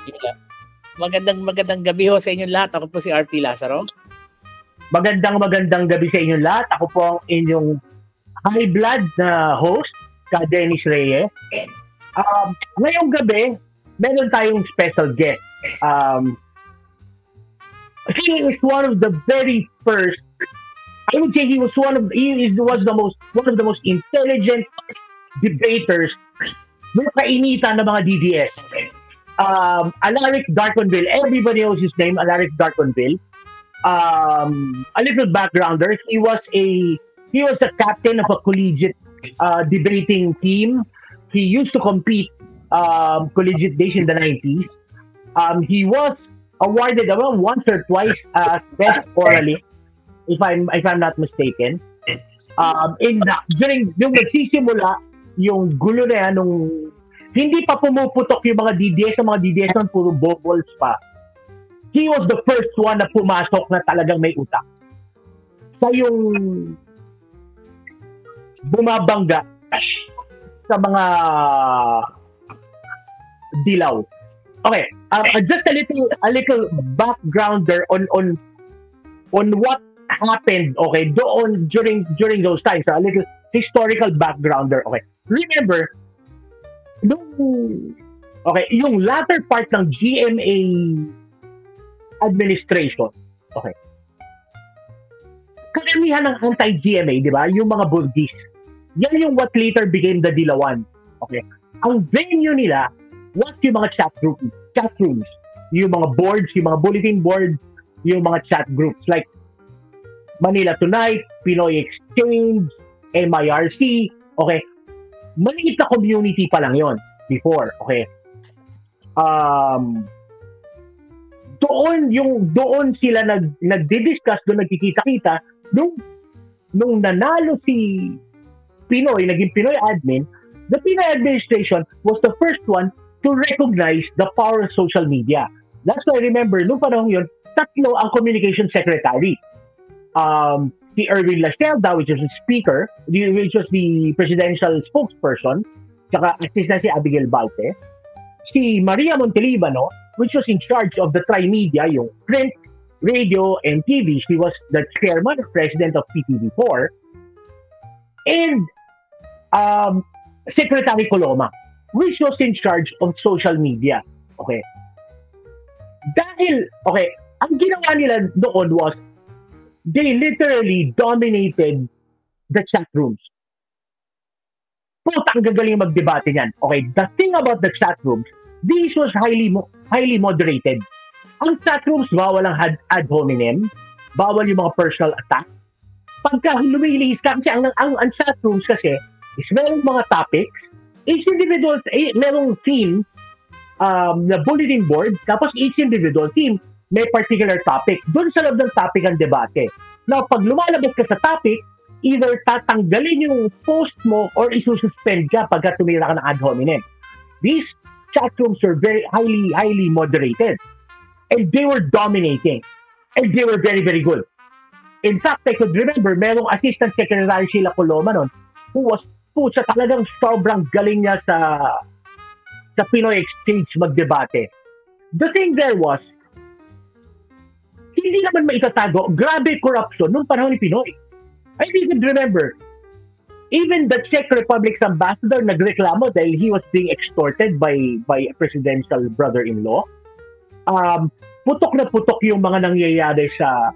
Yeah. Magandang gabi ho sa inyong lahat. Ako po si RP Lazaro. Magandang gabi sa inyong lahat. Ako po ang inyong high blood na host, Ka Dennis Reyes. Ngayong gabi, meron tayong special guest. He is one of the very first. I would say he was one of the most intelligent debaters na kainitan ng mga DDS. Alaric Darconville. Everybody knows his name, Alaric Darconville. A little backgrounder. He was a captain of a collegiate debating team. He used to compete collegiate days in the 90s. He was awarded around once or twice as best orally, if I'm not mistaken. During yung nagsisimula yung gulo na yan, nung hindi pa pumuputok yung mga DDS, ang mga DDS nun puro bubbles pa. He was the first one na pumasok na talagang may utak. Sa yung bumabangga sa mga dilaw. Okay, just a little backgrounder on what happened, okay, doon during those times. A little historical backgrounder. Okay. Remember, yung latter part ng GMA administration, okay, karamihan ng anti-GMA, di ba? Yung mga bulgies. Yan yung what later became the Dilawan. Okay. Ang venue nila was yung mga chat rooms. Yung mga boards, yung mga bulletin boards, yung mga chat groups like Manila Tonight, Pinoy Exchange, MIRC, okay. Maliit na community pa lang yon before, okay. Doon sila nagdi-discuss, doon nagkikita-kita nung nanalo si Pinoy, naging Pinoy admin. The Pinoy administration was the first one to recognize the power of social media. That's why I remember nung panahon yun, tatlo ang communication secretary. Si Erwin Lastelda, which was the speaker, which was the presidential spokesperson, saka assistant si Abigail Balte, si Maria Montelibano, which was in charge of the Trimedia, yung print, radio, and TV. She was the chairman or president of PTV4, and Secretary Coloma, which was in charge of social media. Okay. Okay, ang ginawa nila doon was, they literally dominated the chat rooms. Puta, ang gagaling magdebate niyan. Okay, the thing about the chat rooms, this was highly moderated. Ang chat rooms, bawal ang ad hominem, bawal yung mga personal attack. Pagka lumilihis ka, kasi ang chat rooms kasi, is merong mga topics, each individual, merong theme, na bulletin board, tapos each individual team, may particular topic. Doon sa loob ng topic ang debate. Now, pag lumalabas ka sa topic, either tatanggalin yung post mo or isususpend ka pagka tumira ka ng ad hominem. These chat rooms were very highly moderated. And they were dominating. And they were very, very good. In fact, I could remember, merong Assistant Secretary Sheila Coloma nun, who was talagang sobrang galing niya sa Pinoy Exchange magdebate. The thing there was, hindi naman maitatago, grabe corruption nung panahon ni Pinoy. I even remember, even the Czech Republic's ambassador nagreklamo dahil he was being extorted by a presidential brother-in-law. Putok na putok yung mga nangyayari sa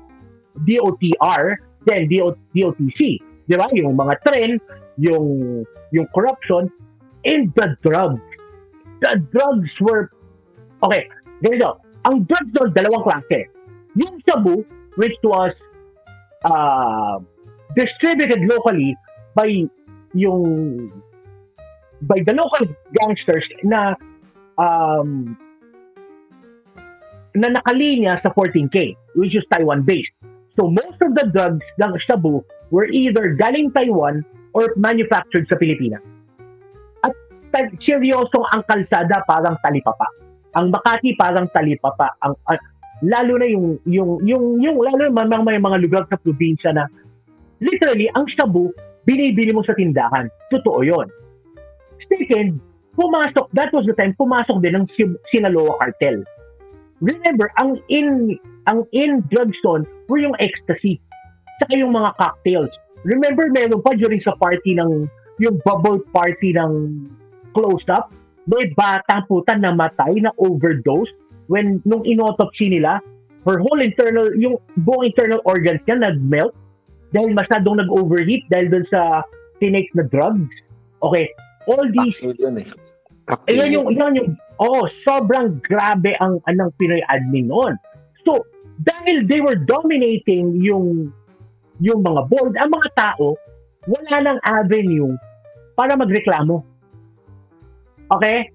DOTR, then DOTC. Di ba? Yung mga trend, yung corruption, and the drugs. The drugs were, okay, ganito, ang drugs doon, dalawang klase. Yung sabu, which was distributed locally by the local gangsters na nakalinya sa 14K, which is Taiwan-based. So most of the drugs ng sabu were either galing Taiwan or manufactured sa Pilipinas. At seryosong ang kalsada parang talipapa. Ang Makati parang talipapa. Lalo na yung lalo na may mga lugar sa probinsya na literally ang sabu binibili mo sa tindahan. Totoo 'yon. Second, that was the time, pumasok din ng Sinaloa cartel. Remember, ang in drugs doon were yung ecstasy, saka yung mga cocktails. Remember, meron pa during sa party yung bubble party ng closed up, may batang puta namatay na overdose nung inautopsy nila, yung buong internal organs niya nag-melt dahil masyadong nag-overheat dahil dun sa tinake na drugs. Okay, all these... Yan yung sobrang grabe ang Pinoy admin noon. So, dahil they were dominating yung mga board, ang mga tao, wala nang avenue para magreklamo. Okay?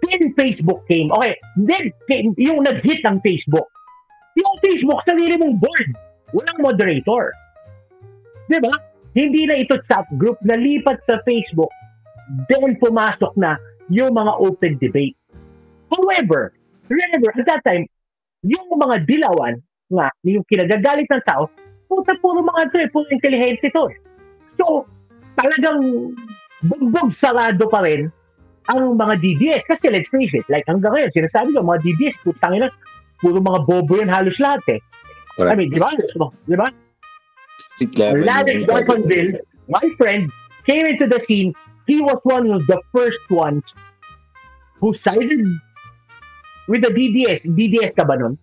Then Facebook came. Okay, then yung nag-hit ng Facebook. Yung Facebook, sarili mong board. Walang moderator. Diba? Hindi na ito chat group, nalipat sa Facebook. Then pumasok na yung mga open debate. However, remember, at that time, yung mga dilawan, nga, yung kinagagalit ng tao, puro mga ito puro intelligent ito. So, talagang bugbog sarado pa rin ang mga DDS. Kasi let's face it, like hanggang ngayon, sinasabi ko, mga DDS, putangin na, puro mga bobo yan halos lahat eh. Correct. I mean, di ba? Larry Garfonville, my friend, came into the scene. He was one of the first ones who sided with the DDS. DDS ka ba nun?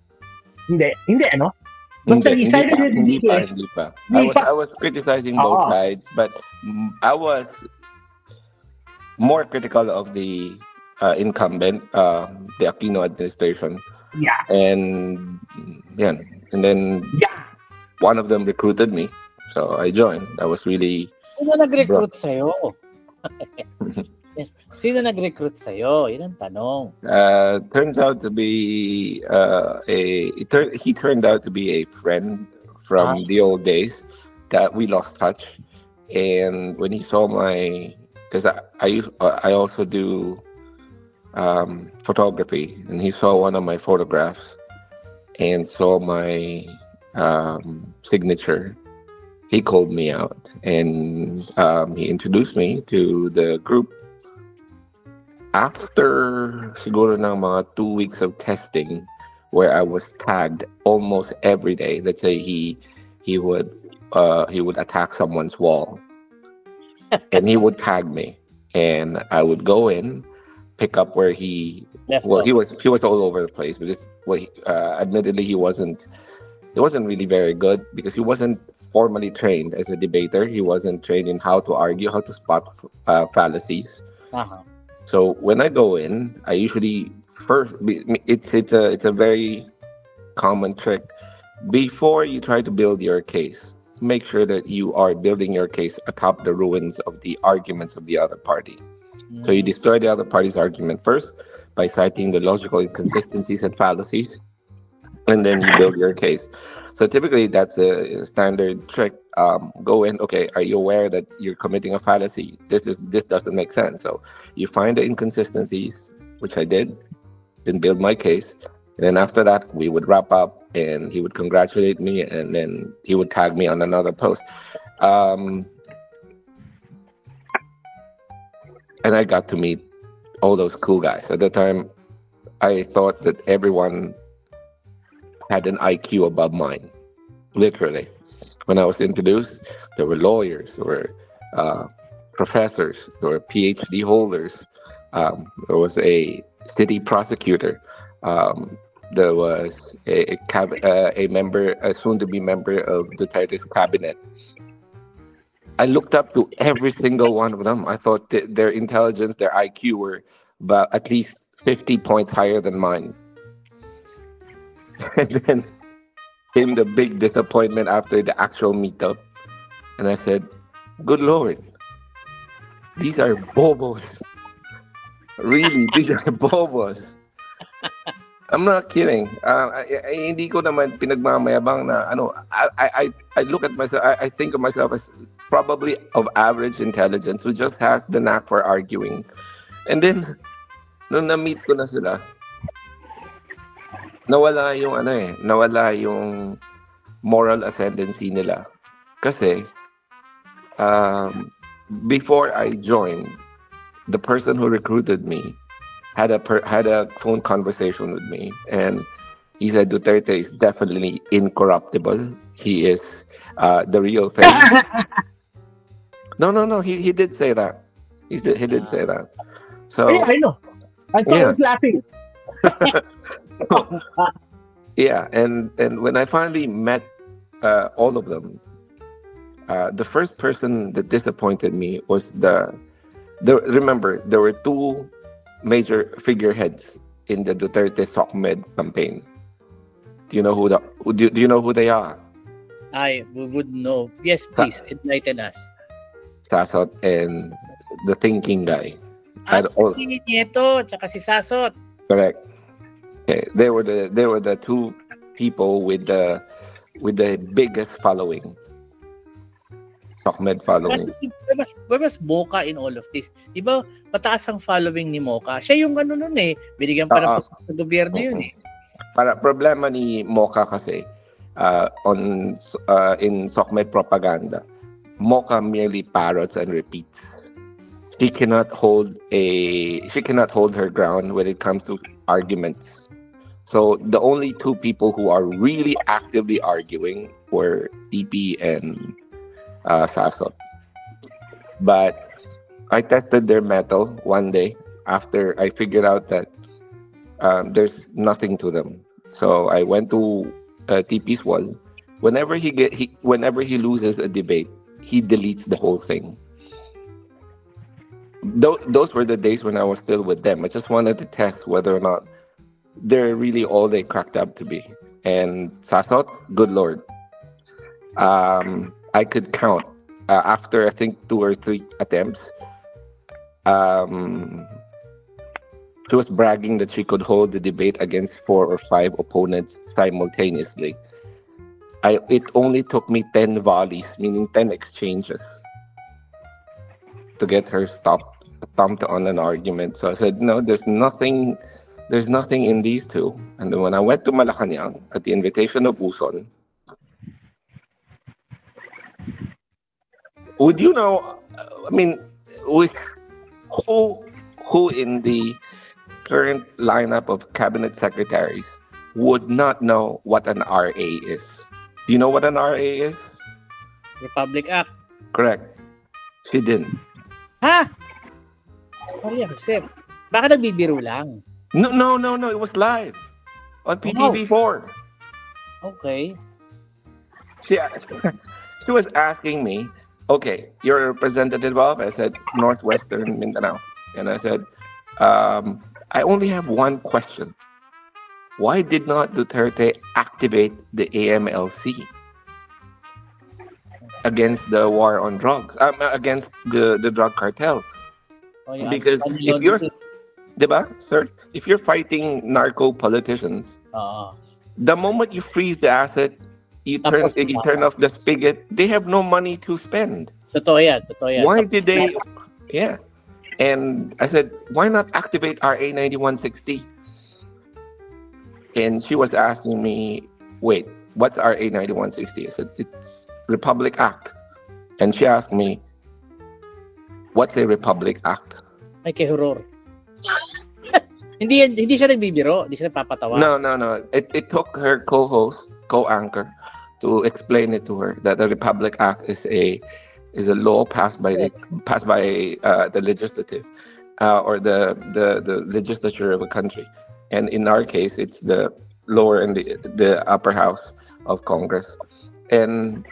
Hindi, ano? Hindi pa. I was criticizing both sides, but I was more critical of the incumbent, the Aquino administration. Yeah. And then one of them recruited me, so I joined. I was really... Sino nag-recruit sa'yo? Sino nag-recruit sa'yo? Yun ang tanong. Turns out to be he turned out to be a friend from the old days that we lost touch. And when he saw because I also do photography, and he saw one of my photographs and saw my signature. He called me out, and he introduced me to the group. After siguro ng mga 2 weeks of testing, where I was tagged almost every day. Let's say he would attack someone's wall, and he would tag me, and I would go in, pick up where he was all over the place. But admittedly, he wasn't really very good because he wasn't formally trained as a debater. He wasn't trained in how to argue, how to spot fallacies. Uh-huh. So when I go in, I usually it's a very common trick. Before you try to build your case, make sure that you are building your case atop the ruins of the arguments of the other party. So you destroy the other party's argument first by citing the logical inconsistencies and fallacies, and then you build your case. So typically that's a standard trick. Go in, okay, are you aware that you're committing a fallacy? This doesn't make sense. So you find the inconsistencies, which I did, then build my case. And then after that, we would wrap up, and he would congratulate me, and then he would tag me on another post. And I got to meet all those cool guys. At the time, I thought that everyone had an IQ above mine, literally. When I was introduced, there were lawyers, there were professors, there were PhD holders, there was a city prosecutor, there was a member, a soon-to-be member of Duterte's cabinet. I looked up to every single one of them. I thought their intelligence, their IQ were about at least 50 points higher than mine. And then came the big disappointment after the actual meetup. And I said, good Lord, these are bobos. Really, these are bobos. I'm not kidding. Hindi ko naman pinagmamayabang na ano. I look at myself, I think of myself as probably of average intelligence who just have the knack for arguing. And then, nung na-meet ko na sila, nawala yung moral ascendancy nila. Kasi, before I joined, the person who recruited me had a phone conversation with me, and he said Duterte is definitely incorruptible. He is the real thing. No. He did say that. He did say that. Yeah, So I know. I thought I yeah, was laughing. yeah, and when I finally met all of them, the first person that disappointed me was remember there were two major figureheads in the Duterte SOCMED campaign. Do you know do you know who they are? We would know. Yes, please enlighten us. Sasot and the thinking guy. Si Nieto at saka si Sasot. Correct. Okay. They were the two people with the biggest following. SOCMED following. Where was Mocha in all of this? Di ba, mataas ang following ni Mocha? Siya yung ano nun eh. Binigyan pa ng posisyon sa gobyerno yun eh. Para problema ni Mocha kasi in SOCMED propaganda, Mocha merely parrots and repeats. She cannot hold her ground when it comes to arguments. So the only two people who are really actively arguing were TP and Sasot. But I tested their mettle one day after I figured out that there's nothing to them. So I went to TP's wall. Whenever he loses a debate, he deletes the whole thing. Those were the days when I was still with them. I just wanted to test whether or not they're really all they cracked up to be. And Sasot, good Lord. I could count after I think 2 or 3 attempts. She was bragging that she could hold the debate against 4 or 5 opponents simultaneously. It only took me 10 volleys, meaning 10 exchanges, to get her stumped on an argument. So I said, no, there's nothing in these two. And then when I went to Malacanang at the invitation of Uson, would you know, with who in the current lineup of cabinet secretaries would not know what an RA is? Do you know what an RA is? Republic Act. Correct. She didn't. Ha? Sorry, Josep. Baka nagbibiro lang. No. It was live on PTV4. Okay. She was asking me, okay, you're a representative of? I said, Northwestern Mindanao. And I said, I only have one question. Why did not Duterte activate the AMLC against the war on drugs, against the drug cartels? Oh, yeah. Because if you're, diba, sir, if you're fighting narco politicians, the moment you freeze the asset, you turn off the spigot, they have no money to spend. Totoo yan. Why did they? Yeah. And I said, why not activate RA 9160? And she was asking me, wait, what's RA 9160? I said, it's Republic Act. And she asked me, what's a Republic Act? Ay, kay horror. Hindi siya nagbibiro, hindi siya nagpapatawa. No. It took her co-anchor to explain it to her that the Republic Act is a law passed by the legislative or the legislature of a country, and in our case, it's the lower and the upper house of Congress, and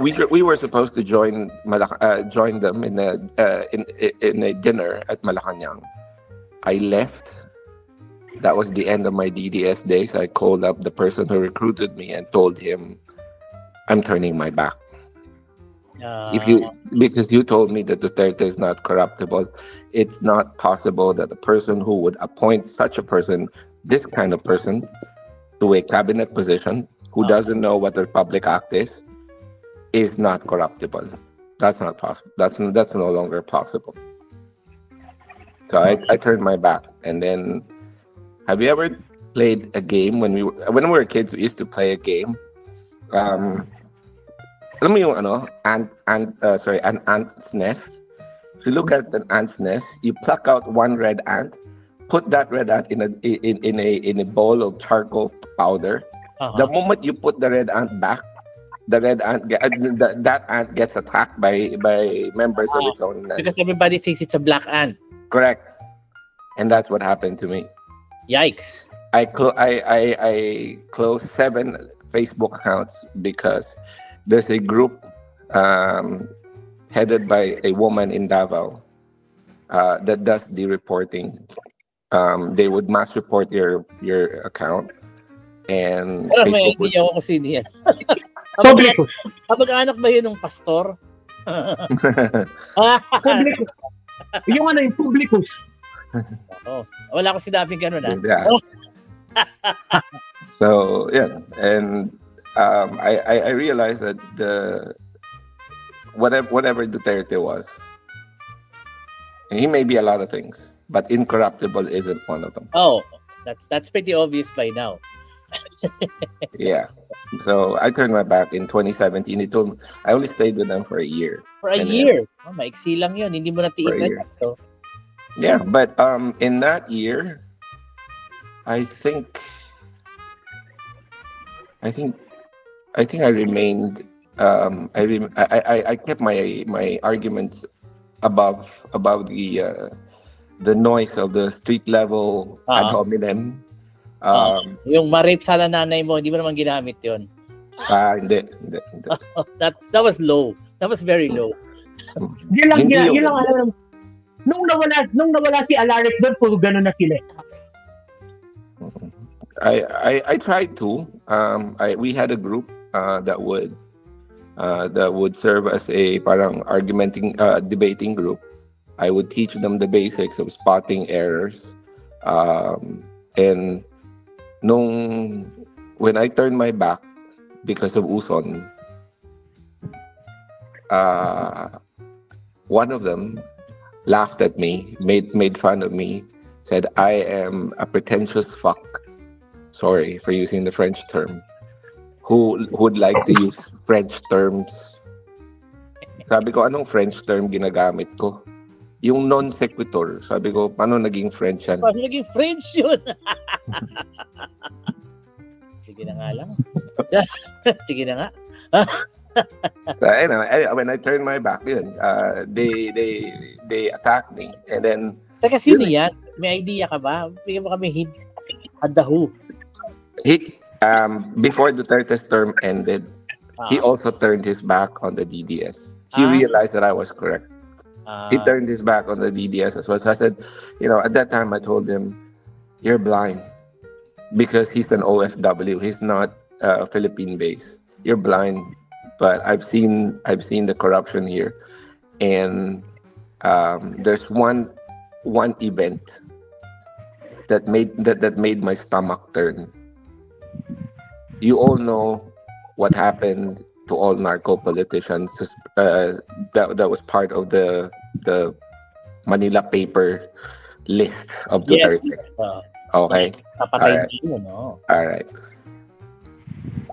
we were supposed to join them in a dinner at Malacanang. I left. That was the end of my DDS days. I called up the person who recruited me and told him, I'm turning my back. Because you told me that Duterte is not corruptible, it's not possible that a person who would appoint such a person, this kind of person, to a cabinet position, who doesn't know what the Republic Act is not corruptible. That's not possible. That's no longer possible. So I turned my back. And then, have you ever played a game when we were kids? We used to play a game. Alam mo yung an ant's nest, If you look at an ant's nest, you pluck out one red ant, put that red ant in a bowl of charcoal powder. The moment you put the red ant back, the red ant that ant gets attacked by members of its own nest. Because everybody thinks it's a black ant. Correct. And that's what happened to me. Yikes. I closed 7 Facebook accounts because there's a group headed by a woman in Davao that does the reporting. They would mass report your account, and Alam, may idea ako kasi niyan. Publicus. Kapag-anak ba yun ng pastor? Publicus. Yung Publicus. Wala ko sinabing ganun, ha? Yeah. So, yeah. And I realized that whatever Duterte was, he may be a lot of things, but incorruptible isn't one of them. Oh, that's pretty obvious by now. Yeah. So I turned my back in 2017. I only stayed with them for a year. For a year? Maiksi lang yun. Hindi mo natiisan. So. Yeah, but in that year, I think I remained. I kept my arguments above the noise of the street level ad hominem. Yung ma-rape sana nanay mo, hindi mo naman ginamit yun. Hindi. That was low. That was very low. Yun lang alam. Nung nawala si Alaric doon, puro ganun na sila. I tried to. We had a group that would serve as a parang debating group. I would teach them the basics of spotting errors, and when I turned my back because of Uson, one of them laughed at me, made fun of me, said I am a pretentious fuck. Sorry for using the French term. Who would like to use French terms? Sabi ko, anong French term ginagamit ko? Yung non sequitur. Sabi ko, paano naging French yan? Paano naging French yun? Sige na nga lang. Sige na nga. So, when I turned my back, yun, they attacked me. And then... Teka, sino yan? May idea ka ba? Bigyan mo kami hint. At the who? Before Duterte's term ended, he also turned his back on the DDS. He realized that I was correct. He turned his back on the DDS as well. So I said, at that time I told him, you're blind. Because he's an OFW. He's not Philippine-based. You're blind. But I've seen the corruption here. And there's one event that made my stomach turn. You all know what happened to all narco politicians. That was part of the Manila paper list of Duterte. Yes. Okay. All right.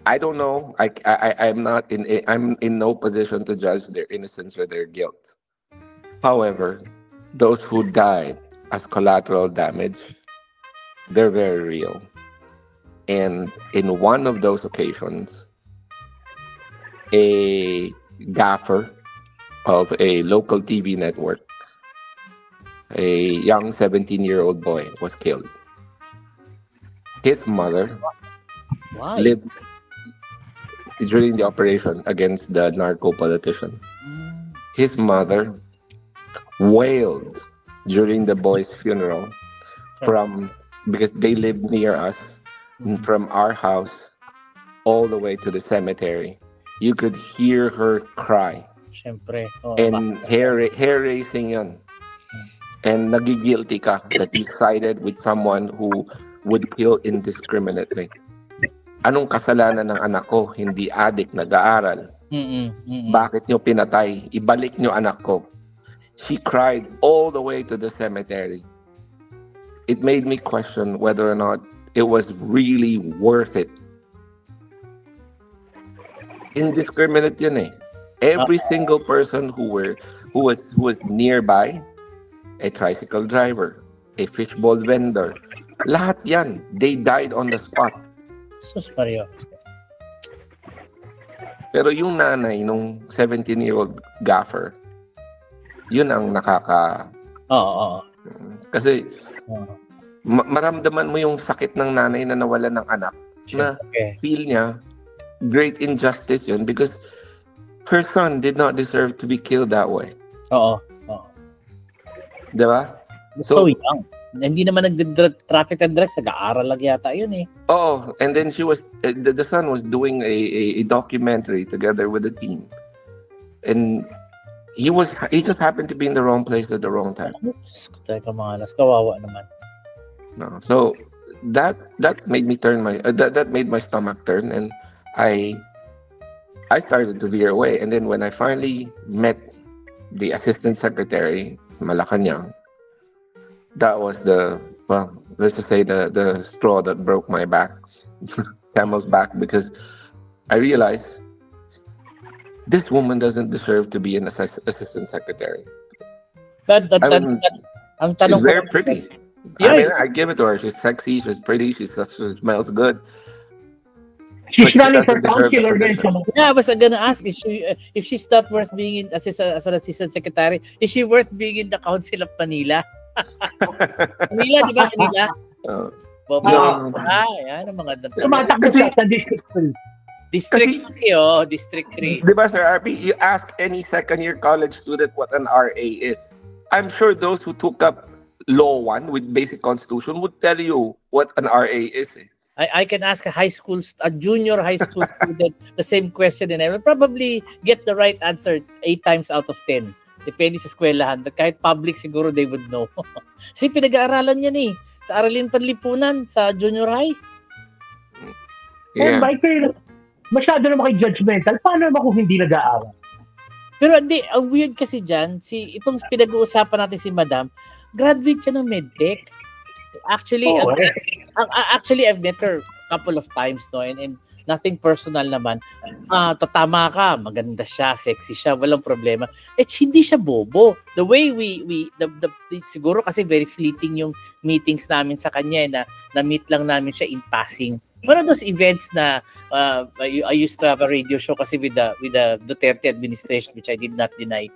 I don't know. I'm in no position to judge their innocence or their guilt. However, those who died as collateral damage, they're very real. And in one of those occasions, a gaffer of a local TV network, a young 17-year-old boy, was killed. His mother lived during the operation against the narco politician. His mother wailed during the boy's funeral because they lived near us, from our house all the way to the cemetery. You could hear her cry. Siyempre. And hair-raising yun. And nagigilty ka that you sided with someone who would kill indiscriminately. Anong kasalanan ng anak ko? Hindi adik, nag-aaral. Bakit nyo pinatay? Ibalik nyo anak ko. She cried all the way to the cemetery. It made me question whether or not it was really worth it. Indiscriminate yun eh. Every single person who who was nearby, a tricycle driver, a fishbowl vendor. Lahat yan, they died on the spot. Sus Mario. Pero yung nanay nung 17-year-old gaffer, yun ang nakaka... Oo. Kasi maramdaman mo yung sakit ng nanay na nawala ng anak. Na feel niya, great injustice yun because her son did not deserve to be killed that way. Oo. Diba? So young. Hindi naman nag-traffic and drugs. Nag-aaral lang yata yun eh. Oh, and then she was, the son was doing a documentary together with the team. And he just happened to be in the wrong place at the wrong time. Teka mga alas, kawawa naman. No. So that made me turn that made my stomach turn, and I started to veer away. And then when I finally met the assistant secretary, Malacanang, that was let's just say the straw that broke my back, camel's back, because I realized this woman doesn't deserve to be an assistant secretary. But ang tanong she's very pretty. Yes. I mean, I give it to her. She's sexy, she's pretty, she smells good. She's running for councilor. Yeah, I was gonna ask, if she's not worth being as an assistant secretary, is she worth being in the council of Manila? Manila, di ba? Manila? Yan ang mga tumatakbo sa District 3. District 3, District 3. Di ba, Sir RP, you ask any second-year college student what an RA is. I'm sure those who took up Law 1 with basic constitution would tell you what an RA is. I can ask a junior high school student the same question and I will probably get the right answer 8 times out of 10. Depende sa eskwelahan. But kahit public, siguro they would know. Kasi pinag-aaralan yan eh. Sa Aralin Panlipunan, sa junior high. Yeah. Michael, masyado naman kayo judgmental. Paano naman kung hindi nag-aaral? Pero hindi, ang weird kasi dyan, itong pinag-uusapan natin si Madam, graduate siya ng medtech. Actually, actually I've met her a couple of times, no, and nothing personal naman. Tatama ka, maganda siya, sexy siya, walang problema. Hindi siya bobo. The way siguro kasi very fleeting yung meetings namin sa kanya, na-meet lang namin siya in passing. One of those events na I used to have a radio show kasi with the Duterte administration, which I did not deny.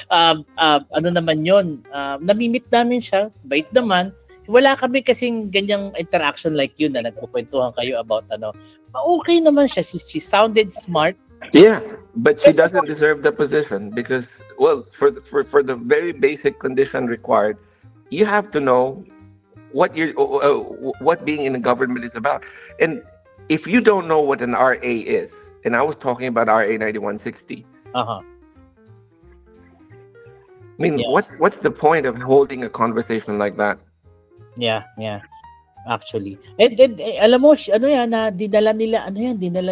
Ano naman yun? Namimit namin siya, bait naman. Wala kami kasing ganyang interaction like yun na nagkukwentuhan kayo about okay naman siya. She sounded smart. Yeah, but she doesn't deserve the position because, well, for the very basic condition required, you have to know what being in the government is about. And if you don't know what an RA is, and I was talking about RA 9160. Uh-huh. I mean, what's the point of holding a conversation like that? Yeah. Actually. And alam mo, dinala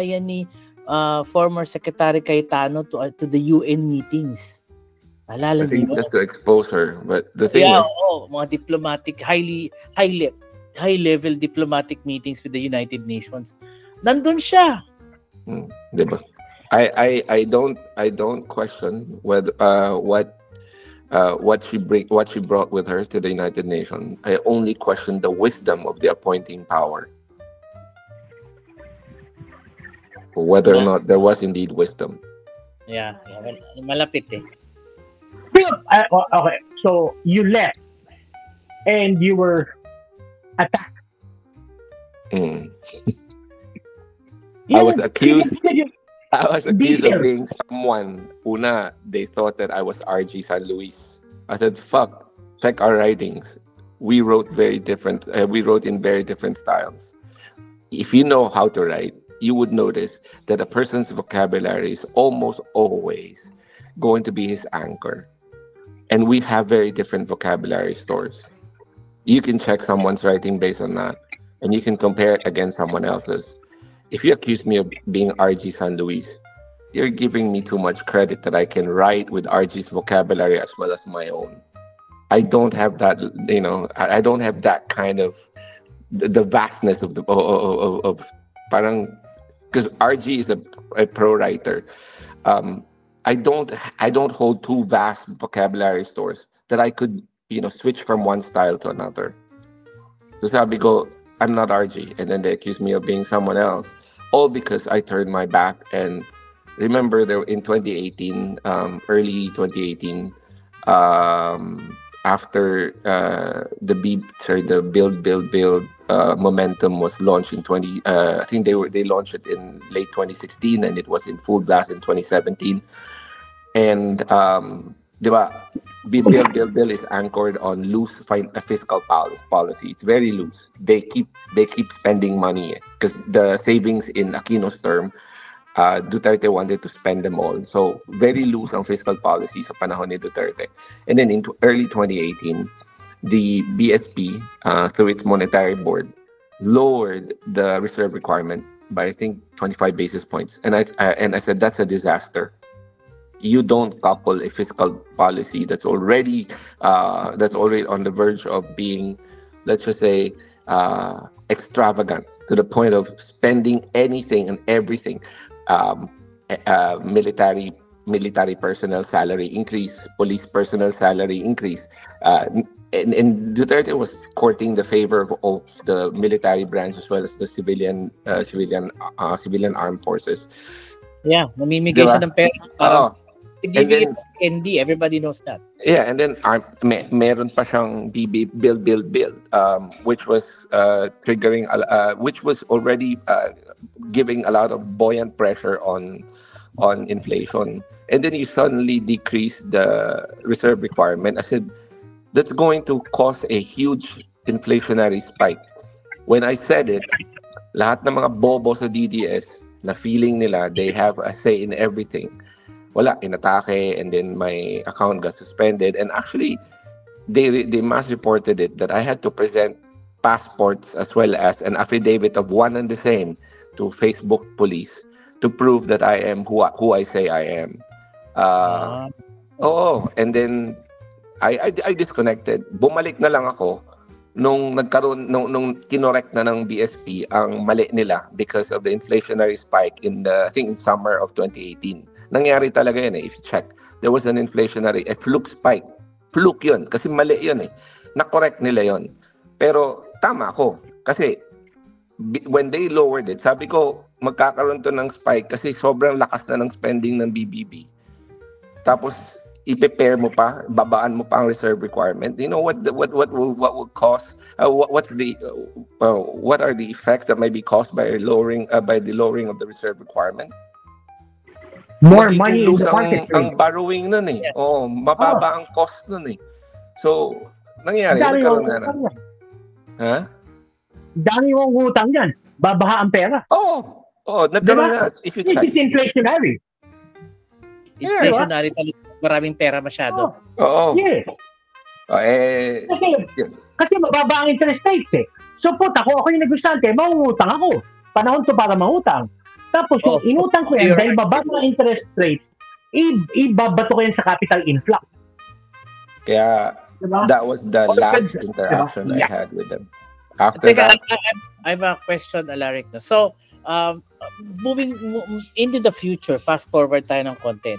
yan ni former Secretary Cayetano to the UN meetings. I think just to expose her. But the thing is, mga diplomatic, high-level diplomatic meetings with the United Nations. Nandun siya. Diba? I don't question what she brought with her to the United Nations. I only question the wisdom of the appointing power. Whether or not there was indeed wisdom. Yeah. Malapit eh. Okay, so you left and you were attacked. I was accused of being someone. Una, they thought that I was RG San Luis. I said, fuck, check our writings. We wrote in very different styles. If you know how to write, you would notice that a person's vocabulary is almost always going to be his anchor. And we have very different vocabulary stores. You can check someone's writing based on that, and you can compare it against someone else's. If you accuse me of being RG San Luis, you're giving me too much credit that I can write with RG's vocabulary as well as my own. I don't have that, I don't have that kind of the vastness of parang, because RG is a pro writer. I don't hold two vast vocabulary stores that I could, switch from one style to another. So sabi ko, I'm not RG. And then they accuse me of being someone else. All because I turned my back. And remember, there in 2018, early 2018, after the build momentum was launched in 20. I think they launched it in late 2016, and it was in full blast in 2017. And di ba, bill is anchored on loose fiscal policy. It's very loose. They keep spending money because the savings in Aquino's term, Duterte wanted to spend them all. So very loose ang fiscal policy sa panahon ni Duterte. And then in early 2018, the BSP, through its monetary board, lowered the reserve requirement by I think 25 basis points. And I said that's a disaster. You don't couple a fiscal policy that's already on the verge of being, let's just say, extravagant to the point of spending anything and everything. Military personnel salary increase, police personnel salary increase. And Duterte was courting the favor of the military branch as well as the civilian armed forces. Yeah, namimigay siya ng pera. And then, ND, everybody knows that. Yeah, and then meron pa siyang build, which was triggering, which was already giving a lot of buoyant pressure on inflation. And then you suddenly decrease the reserve requirement. I said, that's going to cause a huge inflationary spike. When I said it, lahat ng mga bobo sa DDS na feeling nila they have a say in everything, wala, inatake, and then my account got suspended. And actually, they mass reported it that I had to present passports as well as an affidavit of one and the same to Facebook police to prove that I am who I say I am. And then I disconnected. Bumalik na lang ako nung kinorek na ng BSP ang mali nila because of the inflationary spike in I think in summer of 2018. Nangyari talaga yun if you check. There was a fluke spike. Fluke yun, kasi mali yun Na-correct nila yun. Pero tama ako. Kasi when they lowered it, sabi ko, magkakaroon to ng spike kasi sobrang lakas na ng spending ng BBB. Tapos, i-prepare mo pa, babaan mo pa ang reserve requirement. You know what will cause, what are the effects that may be caused by the lowering of the reserve requirement? More money in the market. Ang borrowing nun mababa ang cost nun So, nangyari. Nagkaroon nga na. Ha? Dami mong utang yan. Babaha ang pera. Nagkaroon nga. If you check. It's inflationary. Inflationary talaga. Maraming pera masyado. Yes. Kasi mababa ang interest rate So ako yung negosyante, mangungutang ako. Panahon to para mangutang. Tapos yung inutang ko yan, dahil bababa ang interest rate, ibabato ko yan sa capital influx. Kaya, that was the last interaction I had with them. After that, I have a question, Alaric. So, moving into the future, fast forward tayo ng konti.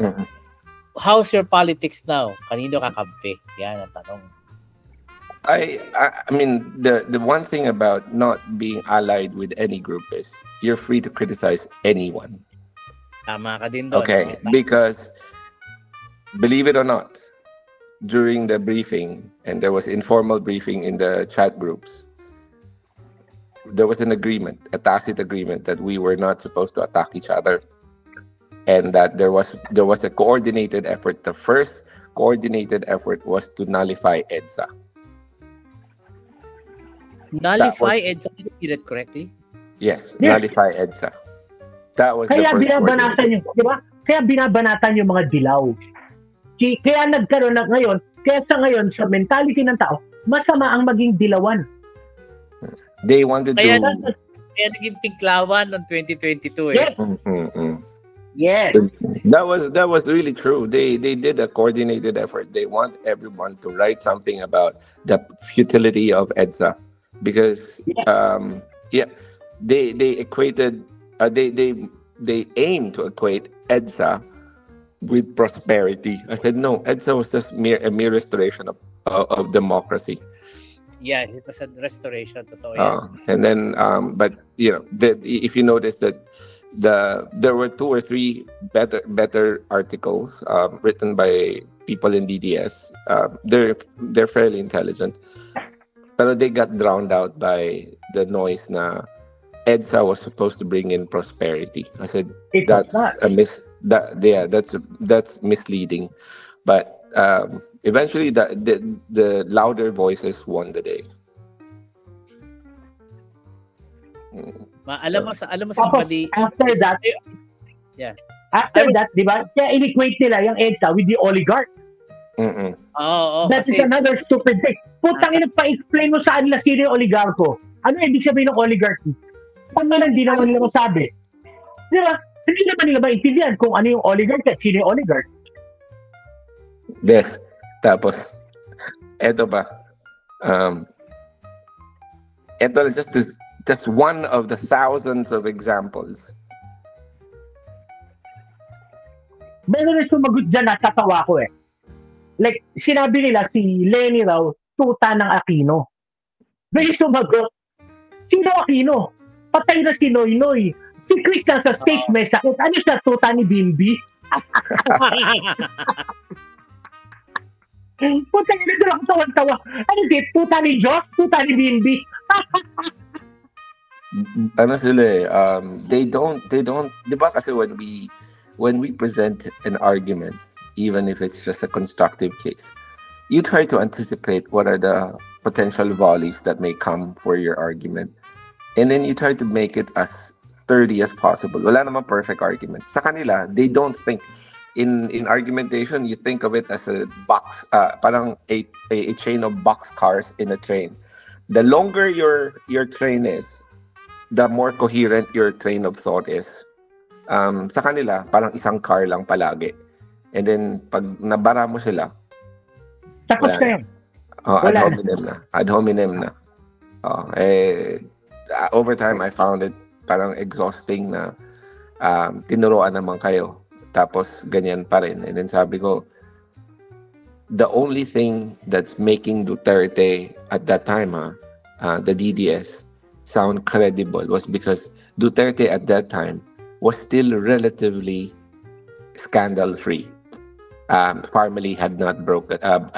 How's your politics now? Kanino kakampi? Yan ang tanong. I mean, the one thing about not being allied with any group is you're free to criticize anyone. Tama ka din doon. Okay, because believe it or not, during the briefing, and there was informal briefing in the chat groups, there was an agreement, a tacit agreement, that we were not supposed to attack each other, and that there was a coordinated effort. The first coordinated effort was to nullify EDSA. Nullify EDSA? Did you read it correctly? Yes, nullify EDSA. That was Kaya the first binabanatan yung, di ba? Kaya binabanatan yung mga dilaw. Kaya nagkaroon na ngayon, sa mentality ng tao, masama ang maging dilawan. They wanted kaya naging tiklawan noong 2022 Yes. Yes. That was really true. They did a coordinated effort. They want everyone to write something about the futility of EDSA because they equated they aim to equate EDSA with prosperity. I said no. EDSA was just a mere restoration of democracy. Yes, it was a restoration. Totoo yan. And then, but if you notice that there were 2 or 3 better articles written by people in DDS. They're fairly intelligent, but they got drowned out by the noise na EDSA was supposed to bring in prosperity. I said that's misleading, but eventually the louder voices won the day. Alam mo somebody after that, yeah. After that, di ba? Kaya in-equate nila yung EDSA with the oligarch. That is another stupid thing. Putang ina, pa-explain mo saan nila sino yung oligarko. Ano ibig sabihin ng oligarchy? Hindi naman nila masabi. Di ba? Hindi naman nila maintindihan kung ano yung oligarch at sino yung oligarch. Yes. Tapos, eto ba? Eto just one of the thousands of examples. Meron na sumagot dyan at katawa ko eh. Like, sinabi nila si Lenny raw, tuta ng Aquino. May sumagot, sino Aquino? Patay na si Noynoy. Si Chris na sa stage may sakit. Ano siya, tuta ni Bimbi? Putang ina, doon ako tawan-tawa. Ano dit? Tuta ni Josh? Tuta ni Bimbi? Ano sila eh, they don't, di ba kasi when we present an argument, even if it's just a constructive case, you try to anticipate what are the potential volleys that may come for your argument. And then you try to make it as sturdy as possible. Wala namang perfect argument. Sa kanila, they don't think. In argumentation, you think of it as a box, parang a chain of box cars in a train. The longer your train is, the more coherent your train of thought is. Sa kanila, parang isang car lang palagi. And then, pag nabara mo sila, tapos na yun. Ad hominem na. Over time, I found it parang exhausting na tinuruan naman kayo. Tapos, ganyan pa rin. And then sabi ko, the only thing that's making Duterte at that time, the DDS, sound credible was because Duterte at that time was still relatively scandal-free. Family had not broken up,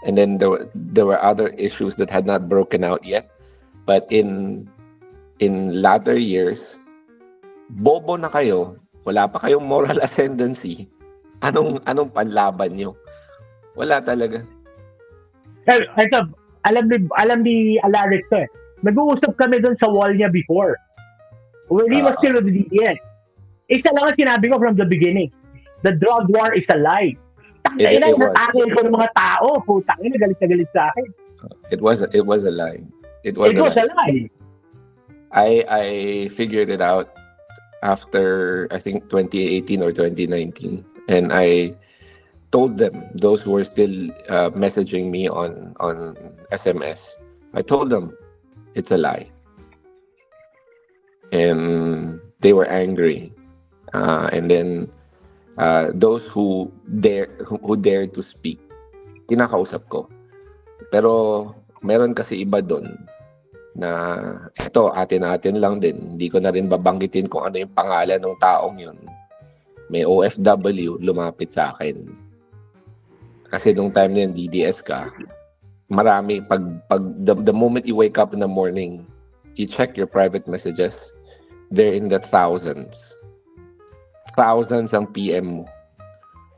and then there were other issues that had not broken out yet. But in latter years, bobo na kayo, wala pa kayong moral ascendancy. Anong panlaban nyo? Wala talaga. Ito, alam ni Alaric to eh. Nag-uusap kami doon sa wall niya before. When he was still with the DDS. Isa lang ang sinabi ko from the beginning. The drug war is a lie. Tangina, natakil ko ng mga tao. Putang ina, galit na galit sa akin. It was a lie. It was a lie. I figured it out after, I think, 2018 or 2019. And I told them, those who were still messaging me on SMS, I told them, it's a lie. And they were angry. And then, those who dared to speak, kinakausap ko. Pero meron kasi iba doon na eto, atin lang din. Hindi ko na rin babanggitin kung ano yung pangalan ng taong yun. May OFW lumapit sa akin. Kasi nung time na yun, DDS ka, marami, the moment you wake up in the morning, you check your private messages, they're in the thousands ang PM mo.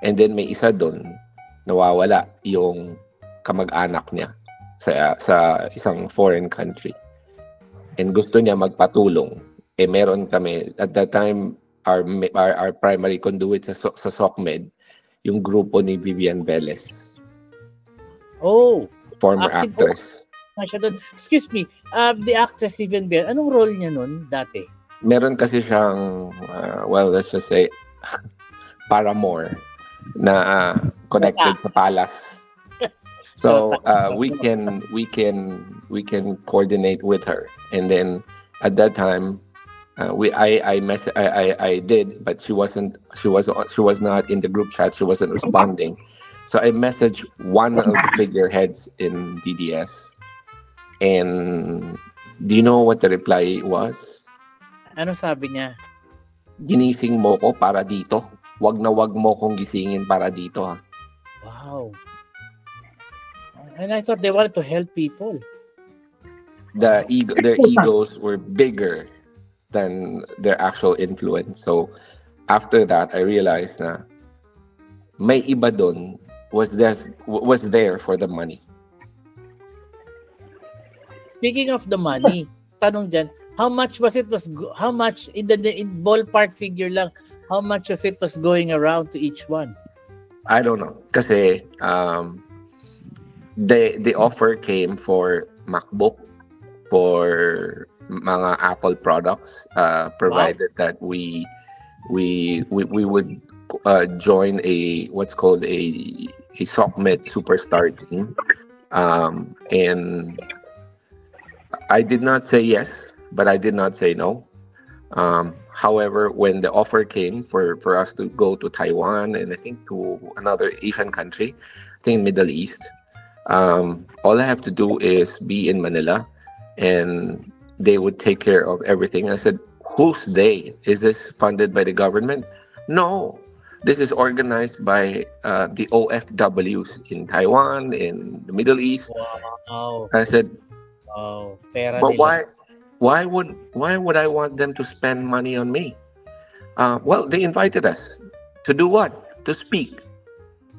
And then may isa doon, nawawala yung kamag-anak niya sa isang foreign country. And gusto niya magpatulong. Meron kami, at that time, our primary conduit sa SOCMED, yung grupo ni Vivian Velez. Oh! Former actors. Excuse me, the actress Vivian Velez, anong role niya nun dati? Meron kasi siyang, let's just say, paramour na connected sa palace. So we can coordinate with her. And then at that time, I did, but she was not in the group chat. She wasn't responding. So I messaged one of the figureheads in DDS, and do you know what the reply was? Ano sabi niya? Ginising mo ko para dito. Wag na wag mo kong gisingin para dito, ha. Wow. And I thought they wanted to help people. Their egos were bigger than their actual influence. So after that, I realized na may iba dun was there for the money. Speaking of the money, tanong dyan, how much how much in ballpark figure lang, how much of it was going around to each one? I don't know. Kasi the offer came for MacBook, for mga Apple products, provided that we would join what's called a SOCMED superstar team, and I did not say yes, but I did not say no. However, when the offer came for us to go to Taiwan and I think to another Asian country, I think Middle East, all I have to do is be in Manila, and they would take care of everything. I said, who's they? Is this funded by the government? No. This is organized by the OFWs in Taiwan, in the Middle East. Wow. I said, wow. Pera but nila. why would I want them to spend money on me? Well, they invited us to do what? To speak.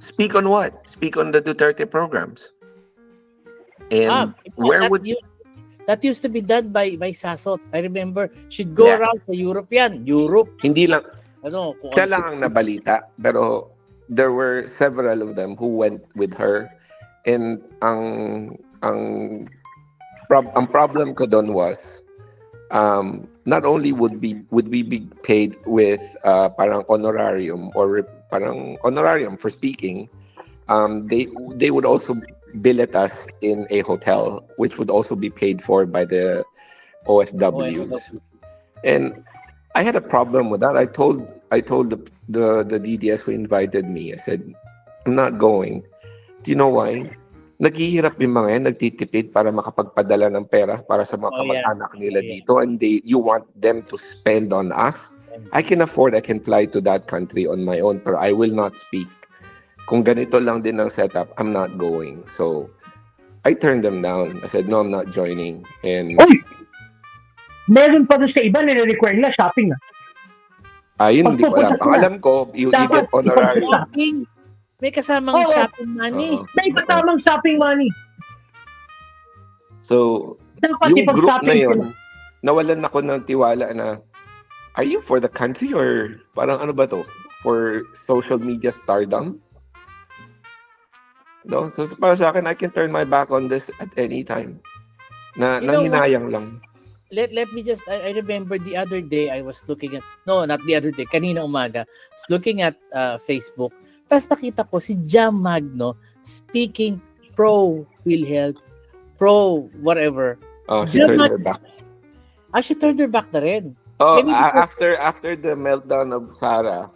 Speak on what? Speak on the Duterte programs. And that used to be done by Sasot. I remember she'd go around sa Europe. Hindi lang. Siya Ano lang ang nabalita, pero there were several of them who went with her, and ang problem ko doon was not only would we be paid with parang honorarium or parang honorarium for speaking, they would also billet us in a hotel, which would also be paid for by the OFWs. And I had a problem with that. I told the DDS who invited me, I said, I'm not going. Do you know why? Naghihirap yung mga yan, nagtitipid para makapagpadala ng pera para sa mga kamag-anak nila dito, and you want them to spend on us. I can fly to that country on my own, but I will not speak. Kung ganito lang din ang setup, I'm not going. So I turned them down. I said, no, I'm not joining. And meron pa doon sa iba, nire-require nila shopping. Yun, hindi ko alam. Ang alam ko, you get honorarium. Shopping. May kasamang shopping money. May kasamang shopping money. So, yung group na yun, nawalan ako ng tiwala na, are you for the country or parang ano ba to? For social media stardom? No? So, para sa akin, I can turn my back on this at any time. Nanghinayang lang. Let me just, I remember the other day I was looking at, no, not the other day, kanina umaga, I was looking at Facebook, tapos nakita ko si Jam Magno speaking pro PhilHealth, pro whatever. Oh, she turned her back. She turned her back na rin. Oh, after the meltdown of Sarah,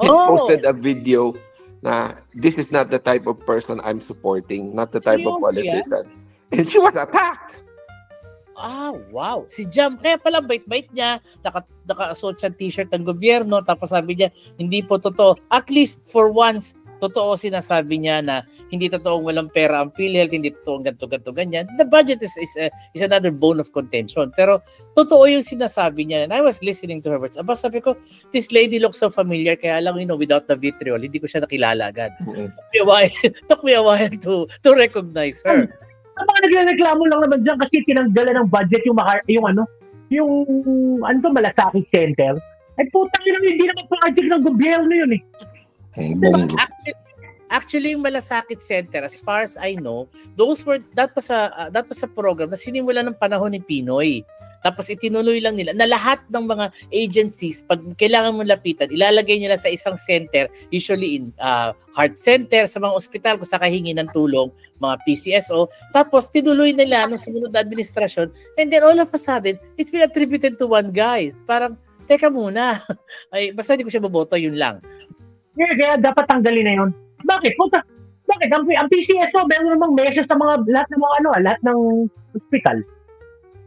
she posted a video na this is not the type of person I'm supporting, not the type of politician. And she was attacked. Wow. Si Jam, kaya pala bait-bait niya, naka-suot siya t-shirt ng gobyerno, tapos sabi niya, hindi po totoo. At least for once, totoo sinasabi niya na hindi totoong walang pera ang PhilHealth, hindi totoong ganto ganyan. The budget is another bone of contention. Pero totoo yung sinasabi niya. And I was listening to her words. Sabi ko, this lady looks so familiar, kaya lang, without the vitriol, hindi ko siya nakilala agad. Took me a while to recognize her. Ang mga nagreklamo lang naman dyan kasi tinanggalan ng budget yung Malasakit Center. Ay putang ina, hindi naman project ng gobyerno yun eh. Actually, yung Malasakit Center, as far as I know, that was a program na sinimula ng panahon ni Pinoy. Tapos itinuloy lang nila na lahat ng mga agencies, pag kailangan mo lapitan, ilalagay nila sa isang center, usually in heart center, sa mga ospital kung sa kahingi ng tulong, mga PCSO. Tapos tinuloy nila nung sumunod na administrasyon, and then all of a sudden, it's been attributed to one guy. Parang, teka muna, ay, basta hindi ko siya boboto, yun lang. Kaya dapat tanggalin na yun. Bakit? Bakit? Ang PCSO, meron namang mesa sa lahat ng mga lahat ng hospital.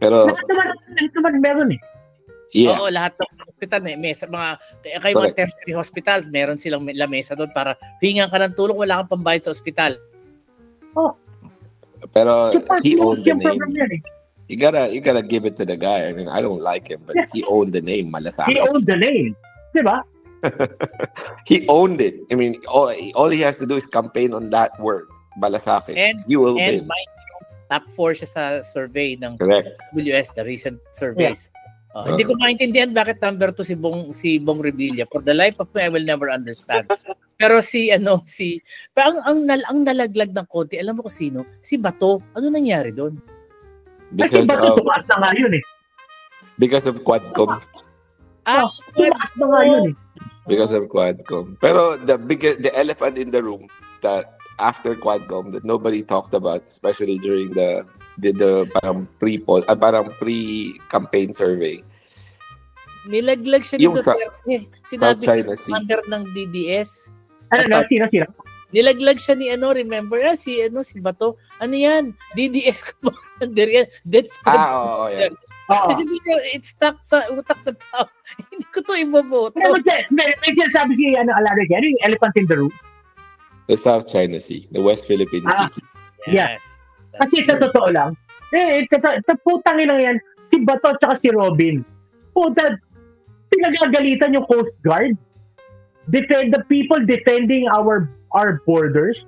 Pero lahat naman meron eh. Yeah. Oo, lahat ng hospital may mesa. Kayo mga tertiary hospitals, meron silang lamesa doon para hingan ka ng tulong, wala kang pambayad sa ospital. Oh. Pero he owned the name. You gotta give it to the guy. I mean, I don't like him, but he owned the name, Malasakit. He owned the name. Diba? He owned it. I mean, all he has to do is campaign on that word, Malasakit. You will win. Top 4 siya sa survey ng WS, the recent surveys. Yeah. Hindi ko maintindihan bakit number 2 si Bong Revilla. For the life of me, I will never understand. Pero ang nalaglag ng konti, alam mo kung sino? Si Bato. Ano nangyari doon? Kasi Bato tumaas na nga yun eh. Because of Quadcom. Tumaas na nga yun eh. Because of Quadcom. Pero the elephant in the room that after Quadcom that nobody talked about, especially during the parang pre-campaign survey. Nilaglag siya ni Duterte. Sinabi siya commander ng DDS. Sino? Nilaglag siya ni remember si Bato. Ano yan? DDS commander yan. That's yeah. Kasi it's stuck sa utak na tao. Hindi ko to iboboto. May sinasabi si Alara dyan, yung elephant in the room. The South China Sea, the West Philippine Sea. Yes. Kasi sa totoo lang, sa putang ina yan, si Bato at si Robin. Puta, pinagagalitan yung Coast Guard. The people defending our borders.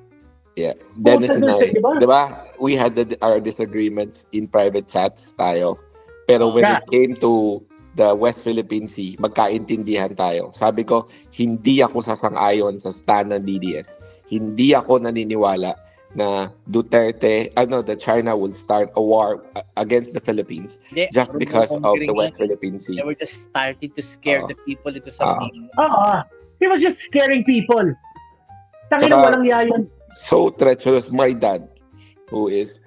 Yeah. Dennis and I, diba? We had our disagreements in private chats tayo. Pero when it came to the West Philippine Sea, magkaintindihan tayo. Sabi ko, hindi ako sasang-ayon sa stand ng DDS. Hindi ako naniniwala na Duterte, that China would start a war against the Philippines just because of the West Philippine Sea. They were just starting to scare the people into something. He was just scaring people. Tangina walang yayan. So treacherous. My dad, who is,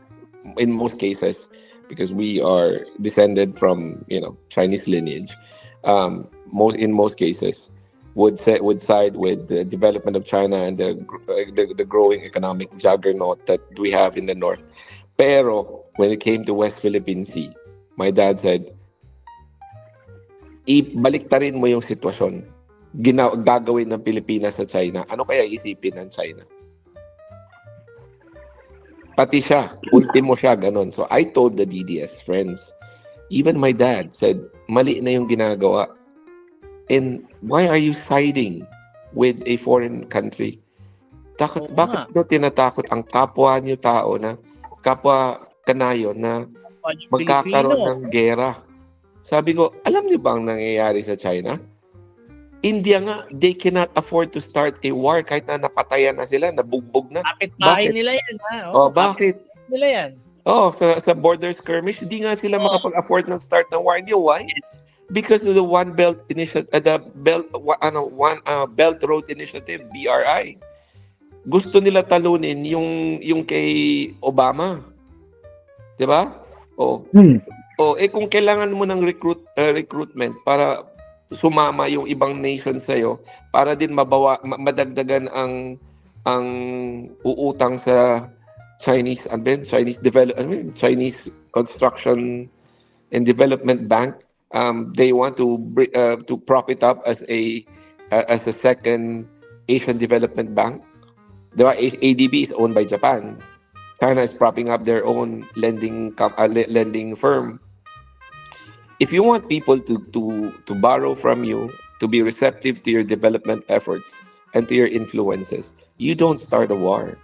in most cases, because we are descended from, Chinese lineage, in most cases, would side with the development of China and the growing economic juggernaut that we have in the north. Pero when it came to West Philippine Sea, my dad said, ibaliktarin mo yung sitwasyon. Gagawin ng Pilipinas sa China. Ano kaya isipin ng China? Pati siya, ultimo siya, ganun. So I told the DDS friends, even my dad said, mali na yung ginagawa. And why are you siding with a foreign country? Bakit nyo tinatakot ang kapwa nyo tao na, kapwa kanayon na magkakaroon ng gera? Sabi ko, alam niyo ba ang nangyayari sa China? India nga, they cannot afford to start a war kahit na napatayan na sila, nabugbog na. Bakit nila yan, ha? Bakit? Nila yan. Sa border skirmish, hindi nga sila makapag-afford ng start ng war. Hindi, why? Because of the One Belt Initiative, Belt Road Initiative, BRI. Gusto nila talunin yung kay Obama. 'Di ba? Kung kailangan mo ng recruitment para sumama yung ibang nation sa iyo para din madagdagan ang uutang sa Chinese Construction and Development Bank. They want to prop it up as a second Asian Development Bank. Diba? ADB is owned by Japan. China is propping up their own lending firm. If you want people to borrow from you, to be receptive to your development efforts and to your influences, you don't start a war.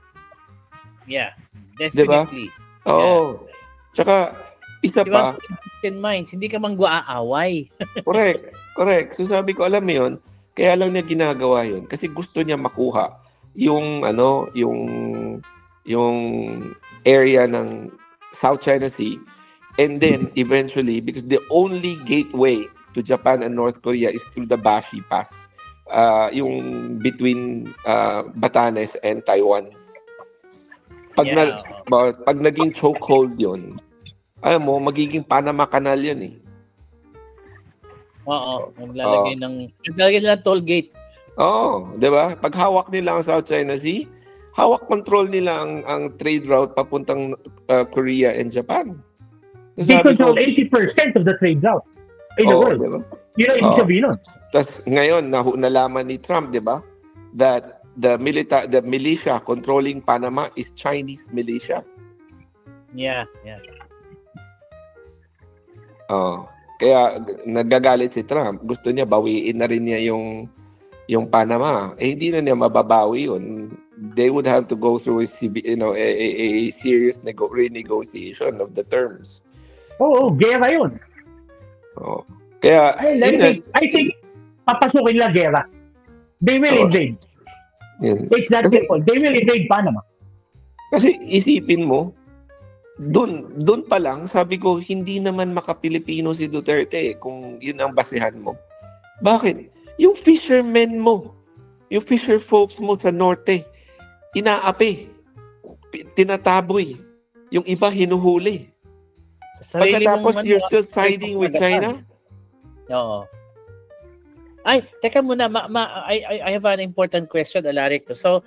Yeah, definitely. Diba? Oo. Tsaka, isa pa. Minds, hindi ka manggwa-aaway. Correct. So sabi ko, alam mo yun, kaya lang niya ginagawa yun. Kasi gusto niya makuha yung area ng South China Sea And then, eventually, because the only gateway to Japan and North Korea is through the Bashi Pass. Yung between Batanes and Taiwan. Pag naging chokehold yun, alam mo, magiging Panama Canal yun eh. Oo, naglalagay ng toll gate. Oo, di ba? Pag hawak nila ang South China Sea, hawak control nila ang trade route papuntang Korea and Japan. They control 80% of the trade route in the world. Diba? Yun ang ibig sabihin nun. Tapos ngayon, nalaman ni Trump, di ba? That the militia controlling Panama is Chinese militia. Yeah. Kaya nagagalit si Trump. Gusto niya bawiin na rin niya yung Panama. Hindi na niya mababawi yun. They would have to go through a serious renegotiation of the terms. Gera yun. Kaya I think papasukin nila gera. They will invade. It's that simple. They will invade Panama. Kasi isipin mo, doon pa lang, sabi ko, hindi naman maka-Pilipino si Duterte kung yun ang basehan mo. Bakit? Yung fishermen mo, yung fisher folks mo sa norte, inaapi, tinataboy, yung iba hinuhuli. Pagkatapos you're still siding with China? Oo. Ay, teka muna, I have an important question, Alaric. So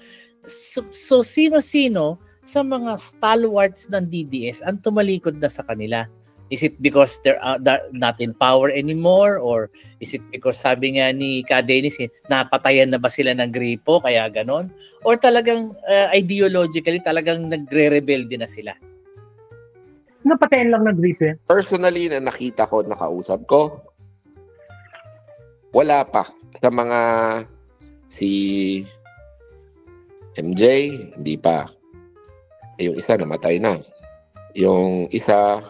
sino-sino sa mga stalwarts ng DDS ang tumalikod na sa kanila? Is it because they're not in power anymore? Or is it because sabi nga ni Ka Dennis, napatayan na ba sila ng gripo kaya ganon? Or talagang ideologically talagang nagre-rebelde na sila? Napatayan lang ng gripo. Personally, na nakita ko, nakausap ko, wala pa. Sa mga si MJ, hindi pa. Yung isa namatay na. Yung isa,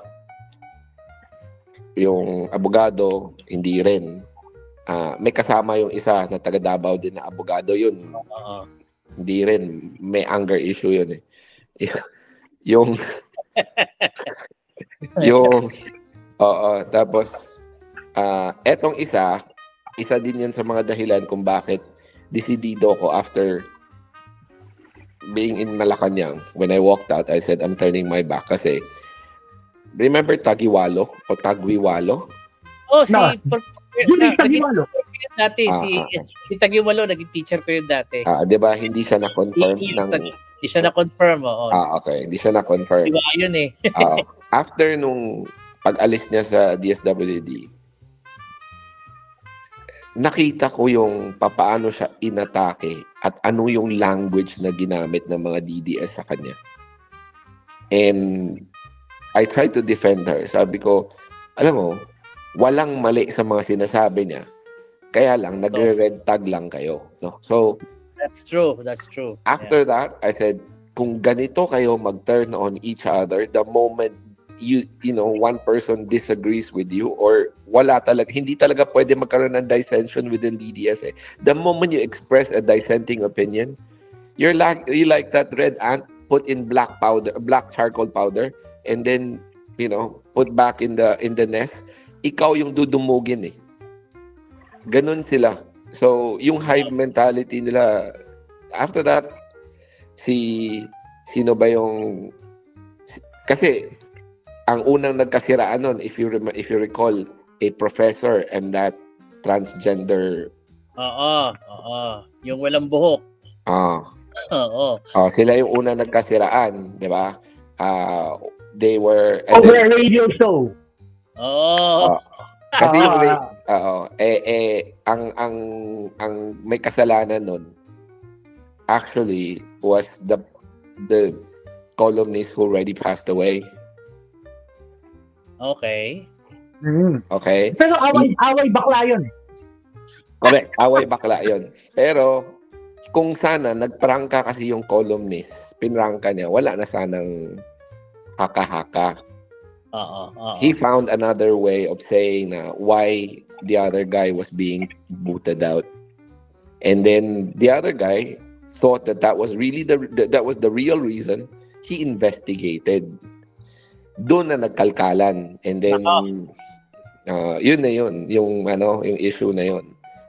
yung abogado, hindi rin. May kasama yung isa na taga Davao din na abogado yun. Hindi rin. May anger issue yun eh. Tapos etong isa din yan sa mga dahilan kung bakit desidido ko after being in Malacanang. When I walked out, I said, I'm turning my back kasi remember Tagiwalo o Tagwiwalo? Tagiwalo. Dati si Tagiwalo, naging teacher ko yun dati. 'Di ba hindi siya na-confirm Hindi siya na-confirm, okay, hindi siya na-confirm. Diba yun eh. After nung pag-alis niya sa DSWD, nakita ko yung papaano siya inatake at ano yung language na ginamit ng mga DDS sa kanya. And I tried to defend her. Sabi ko, alam mo, walang mali sa mga sinasabi niya. Kaya lang, nagre-red tag lang kayo. No? So, That's true. After that, I said, kung ganito kayo mag-turn on each other, the moment one person disagrees with you or hindi talaga pwede magkaroon ng dissension within DDS. The moment you express a dissenting opinion, you like that red ant put in black charcoal powder, and then, put back in the nest, ikaw yung dudumugin eh. Ganun sila. So, yung hive mentality nila, after that, sino ba yung, kasi, ang unang nagkasiraan nun, if you recall, a professor and that transgender. Yung walang buhok. Sila yung unang nagkasiraan, di ba? They were... Over a radio show. Kasi yung ang may kasalanan nun actually was the columnist who already passed away. Okay. Okay. Pero away bakla yun. Correct, away bakla yun. Pero kung sana nagprangka kasi yung columnist, pinrangka niya, wala na sanang haka-haka. He found another way of saying why the other guy was being booted out. And then the other guy thought that was really the real reason. He investigated. doon na nagkalkalan. And then, yun na yun, yung issue na yun.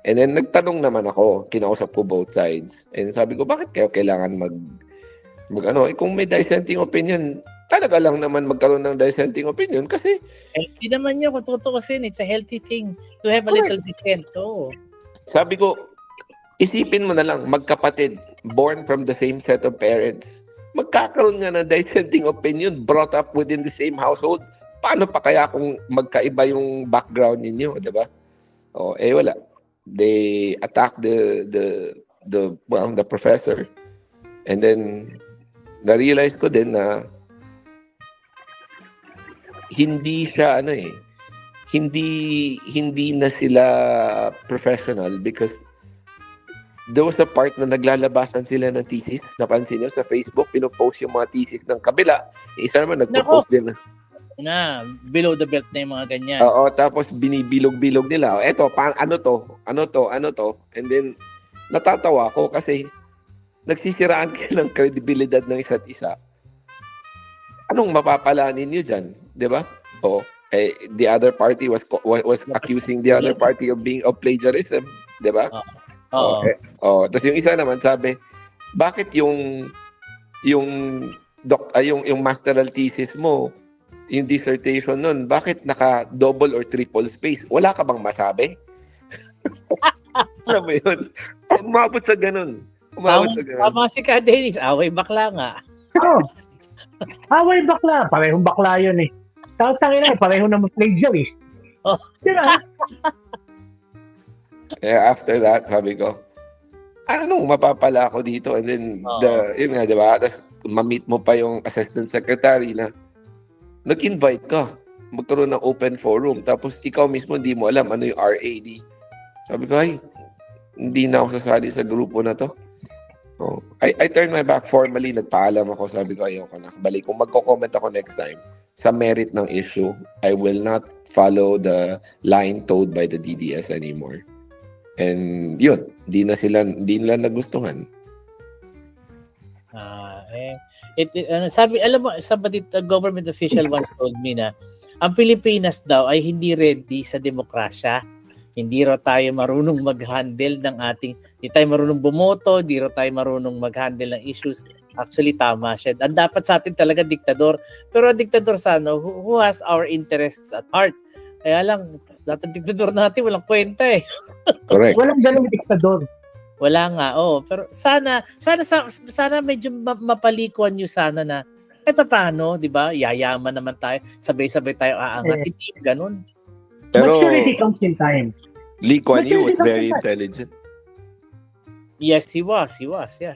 And then, nagtanong naman ako, kinausap ko both sides. And sabi ko, bakit kayo kailangan kung may dissenting opinion, talaga lang naman magkaroon ng dissenting opinion kasi healthy naman yun, kung tutuusin, it's a healthy thing to have a little dissent. Sabi ko, isipin mo na lang, magkapatid, born from the same set of parents, magkakaroon nga ng dissenting opinion brought up within the same household. Paano pa kaya kung magkaiba yung background ninyo, di ba? Wala. They attacked the professor. And then, na-realize ko din na hindi na sila professional because there was a part na naglalabasan sila ng thesis. Napansin nyo sa Facebook, pinopost yung mga thesis ng kabila. Isa naman nagpo-post din na below the belt na yung mga ganyan. Oo, tapos binibilog-bilog nila. Eto, ano to? And then, natatawa ko kasi nagsisiraan kayo ng kredibilidad ng isa't isa. Anong mapapala ninyo dyan? Di ba? The other party was accusing the other party of plagiarism. Di ba? Tapos yung isa naman sabi, bakit yung masteral thesis mo, yung dissertation nun, bakit naka-double or triple space? Wala ka bang masabi? Alam mo yun? Umabot sa ganun. Tama si Ka Dennis, away bakla nga. Away bakla. Parehong bakla yun eh. Tapos pareho na plagiarist. Diba? After that, sabi ko, anong mapapala ako dito? And then, yun nga, diba? Tapos, ma-meet mo pa yung assistant secretary na nag-invite ka. Magkaroon ng open forum. Tapos, ikaw mismo, hindi mo alam ano yung RAD. Sabi ko, hindi na ako sasali sa grupo na to. I turned my back formally. Nagpaalam ako. Sabi ko, ayoko na. Balik, kung magko-comment ako next time sa merit ng issue, I will not follow the line toed by the DDS anymore. And yun, di nila nagustuhan. Alam mo, somebody, a government official once told me na ang Pilipinas daw ay hindi ready sa demokrasya. Hindi raw tayo marunong mag-handle ng hindi tayo marunong bumoto, hindi raw tayo marunong mag-handle ng issues. Actually, tama siya. Ang dapat sa atin talaga diktador. Pero ang diktador who has our interests at heart. Kaya lang, lahat ng diktador natin walang kwenta eh. Correct. Walang ganung diktador. Wala nga, pero sana medyo mapalikuan nyo sana na paano, di ba? Yayaman naman tayo, sabay-sabay tayo aangat. Hindi ganun. Pero maturity comes in time. Lee Kuan Yew was very intelligent. Yes, he was, yeah.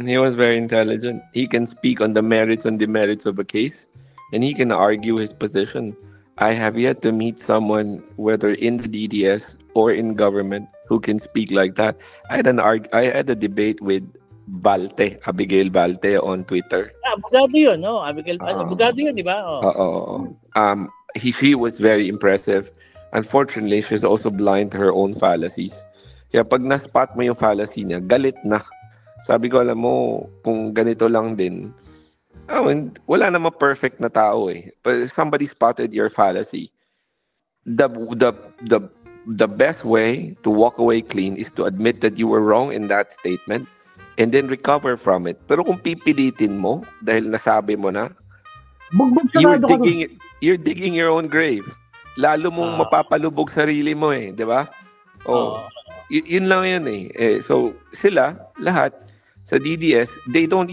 He was very intelligent. He can speak on the merits and demerits of a case, and he can argue his position. I have yet to meet someone, whether in the DDS or in government, who can speak like that. I had a debate with Abigail Balte on Twitter. Abogado yun, no? Abogado yun, di ba? She was very impressive. Unfortunately, she's also blind to her own fallacies. Kaya pag na-spot mo yung fallacy niya, galit na. Sabi ko, alam mo, kung ganito lang din, wala namang perfect na tao eh. But if somebody spotted your fallacy, the best way to walk away clean is to admit that you were wrong in that statement and then recover from it. Pero kung pipilitin mo, dahil nasabi mo na, you're digging your own grave. Lalo mong mapapalubog sarili mo eh, di ba? Yun lang yun eh. So, sila, lahat, sa DDS, they don't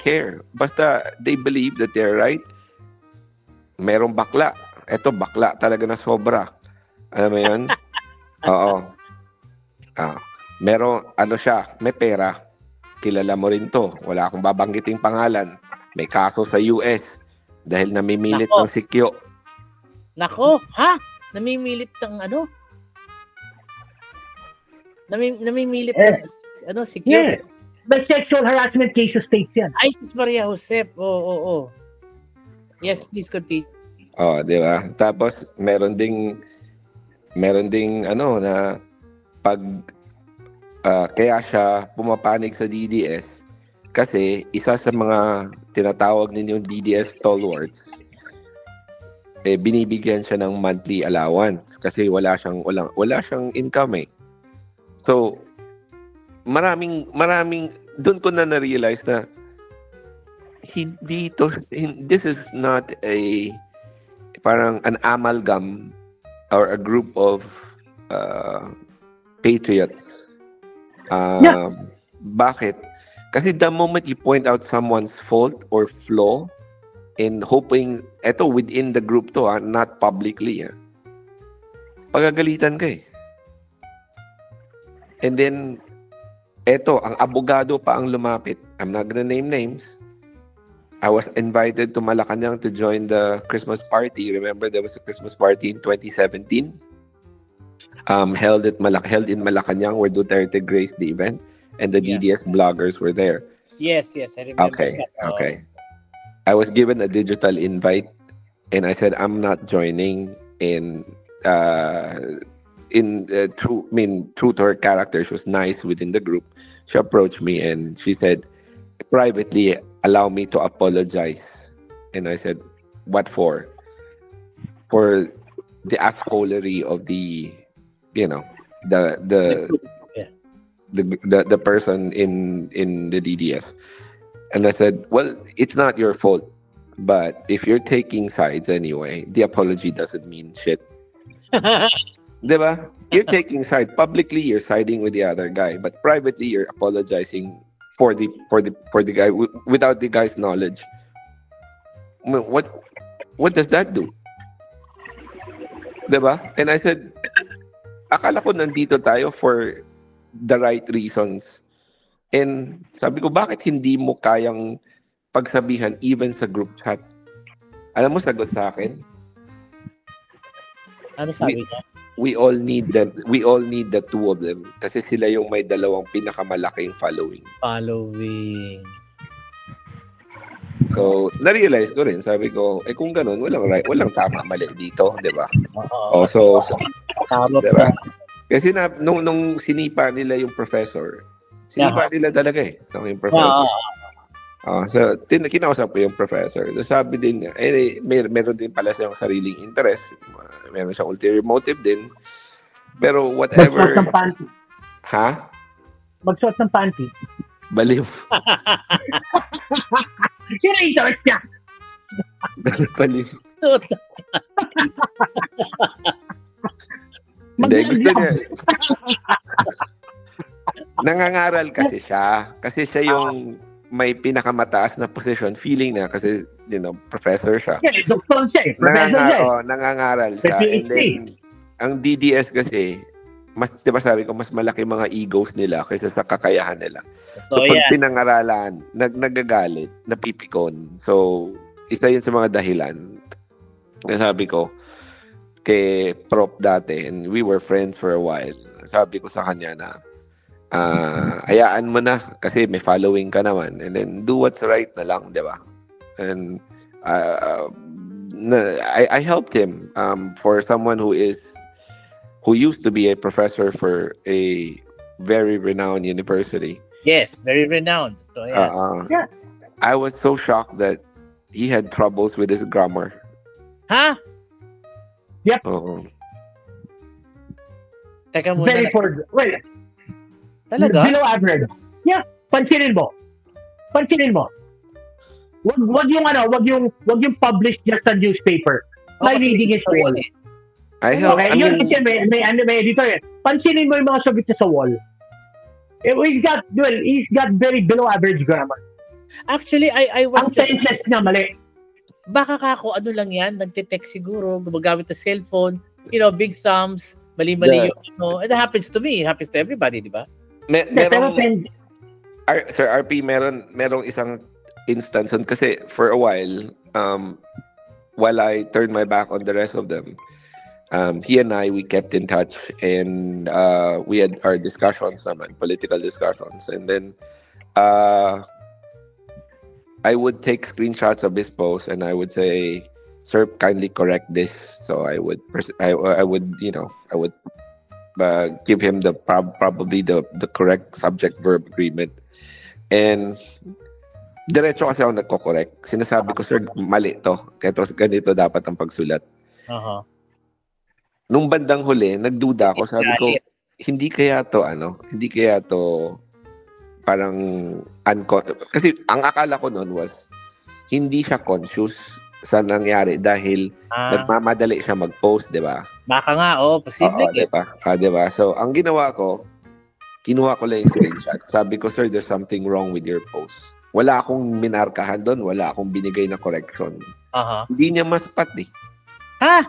care. Basta they believe that they're right. Merong bakla. Eto, bakla talaga na sobra. Alam mo yun? Oo. Merong, siya, may pera. Kilala mo rin to. Wala akong babanggiting pangalan. May kaso sa US dahil namimilit ng sikyo. Nako, ha? Namimilit ng ano? Namimilit ng sikyo? Yes. But sexual harassment cases states yan. Ay, sis Maria Josep. Oo. Yes, please continue. Di ba? Tapos, meron ding na pag kaya siya pumapanig sa DDS kasi isa sa mga tinatawag ninyong DDS stalwarts binibigyan siya ng monthly allowance kasi wala siyang income eh. So, maraming doon ko na na-realize na this is not parang an amalgam or a group of patriots. Bakit? Kasi the moment you point out someone's fault or flaw in hoping, eto within the group to, not publicly, pagagalitan ka eh. And then, eto, ang abogado pa ang lumapit. I'm not gonna name names. I was invited to Malacanang to join the Christmas party. Remember, there was a Christmas party in 2017. Held in Malacanang where Duterte graced the event. And the DDS bloggers were there. Yes, I remember. Okay. I was given a digital invite, and I said I'm not joining. True to her character, she was nice within the group. She approached me and she said, privately, allow me to apologize. And I said, what for? For the assholery of the person in the DDS. And I said, well, it's not your fault. But if you're taking sides anyway, the apology doesn't mean shit. Diba? You're taking sides. Publicly, you're siding with the other guy. But privately, you're apologizing for the guy without the guy's knowledge. What does that do? Diba? And I said, akala ko nandito tayo for the right reasons. And sabi ko, bakit hindi mo kayang pagsabihan even sa group chat? Alam mo, sagot sa akin? Ano sabi niya? We all need them. We all need the two of them. Kasi sila yung may dalawang pinakamalaking following. So, na-realize ko rin. Sabi ko, kung ganun, walang tama mali dito, di ba? So, di ba? Kasi nung sinipa nila yung professor, sinipa nila talaga yung professor. So, kinausap ko yung professor. Sabi din niya, meron din pala siyang sariling interest. Meron siyang ulterior motive din. Pero whatever... Magsuot ng panty. Ha? Magsuot ng panty. Baliw. Sino interest niya? Baliw. Hindi, gusto niya. Nangangaral kasi siya. Kasi siya yung may pinakamataas na position. Feeling niya kasi, professor siya. Doktor siya. Professor siya. Nangangaral siya. And then, ang DDS kasi, di ba sabi ko, mas malaki mga egos nila kaysa sa kakayahan nila. So, pag pinangaralan, nagagalit, napipikon. So, isa yun sa mga dahilan. Sabi ko, kay Prof dati, and we were friends for a while. Sabi ko sa kanya na, hayaan mo na kasi may following ka naman, and then do what's right na lang, di ba? And I helped him for someone who used to be a professor for a very renowned university. Yes, very renowned. So, yeah. I was so shocked that he had troubles with his grammar. Ha? Yep. Teka muna. Very poor. Wait. Talaga? Below average. Yeah. Pansinin mo. Wag yung published just sa newspaper. By reading it wall. Yun kasi may editor eh. Pansinin mo yung mga sagot sa wall. He's got very below average grammar. Actually, I was ang senses niya mali. Baka kako, ano lang yan, nagte-text siguro, gumagamit ng cellphone, big thumbs, mali-mali yung, it happens to me, it happens to everybody, di ba? Sir RP, merong isang instance kasi for a while, while I turned my back on the rest of them, he and I, we kept in touch, and we had our discussions naman, political discussions, and then I would take screenshots of his posts and I would say, "Sir, kindly correct this." So I would give him probably the correct subject verb agreement. And diretso kasi ako nagko-correct. Sinasabi ko, "Sir, mali to. Ganito dapat ang pagsulat." Nung bandang huli, nagduda ako. Sabi ko, hindi kaya to parang kasi ang akala ko noon was hindi siya conscious sa nangyari dahil nagmamadali siya mag-post, di ba? Baka nga, posible. Di ba? Di ba? So, ang ginawa ko, kinuha ko lang yung screenshot. Sabi ko, sir, there's something wrong with your post. Wala akong minarkahan doon. Wala akong binigay na correction. Hindi niya maspat eh. Ha?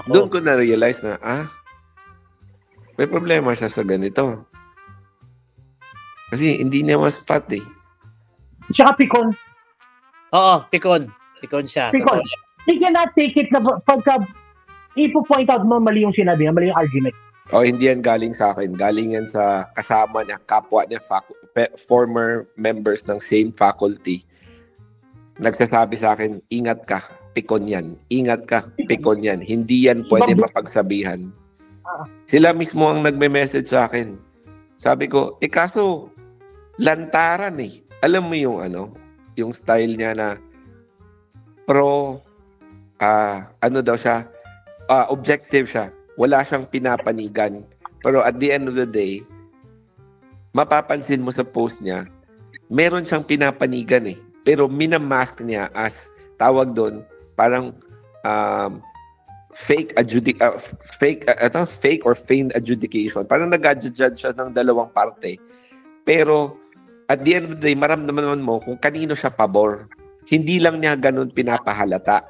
Doon ko na-realize na, may problema siya sa ganito. Kasi hindi niya maspat eh. Tsaka pikon. Oo, pikon. Pikon siya. Pikon. You cannot take it na pagka ipo-point out mo mali yung sinabi niya, mali yung argument. Hindi yan galing sa akin. Galing yan sa kasama niya, kapwa niya, former members ng same faculty. Nagsasabi sa akin, ingat ka, pikon yan. Ingat ka, pikon yan. Hindi yan pwede mapagsabihan. Sila mismo ang nagme-message sa akin. Sabi ko, kaso, lantaran eh. Alam mo yung yung style niya na daw siya, objective siya. Wala siyang pinapanigan. Pero at the end of the day, mapapansin mo sa post niya, meron siyang pinapanigan eh. Pero minamask niya as, tawag doon, parang fake or feigned adjudication. Parang nag-judge siya ng dalawang parte. Pero at the end of the day, maramdaman mo kung kanino siya pabor. Hindi lang niya ganun pinapahalata.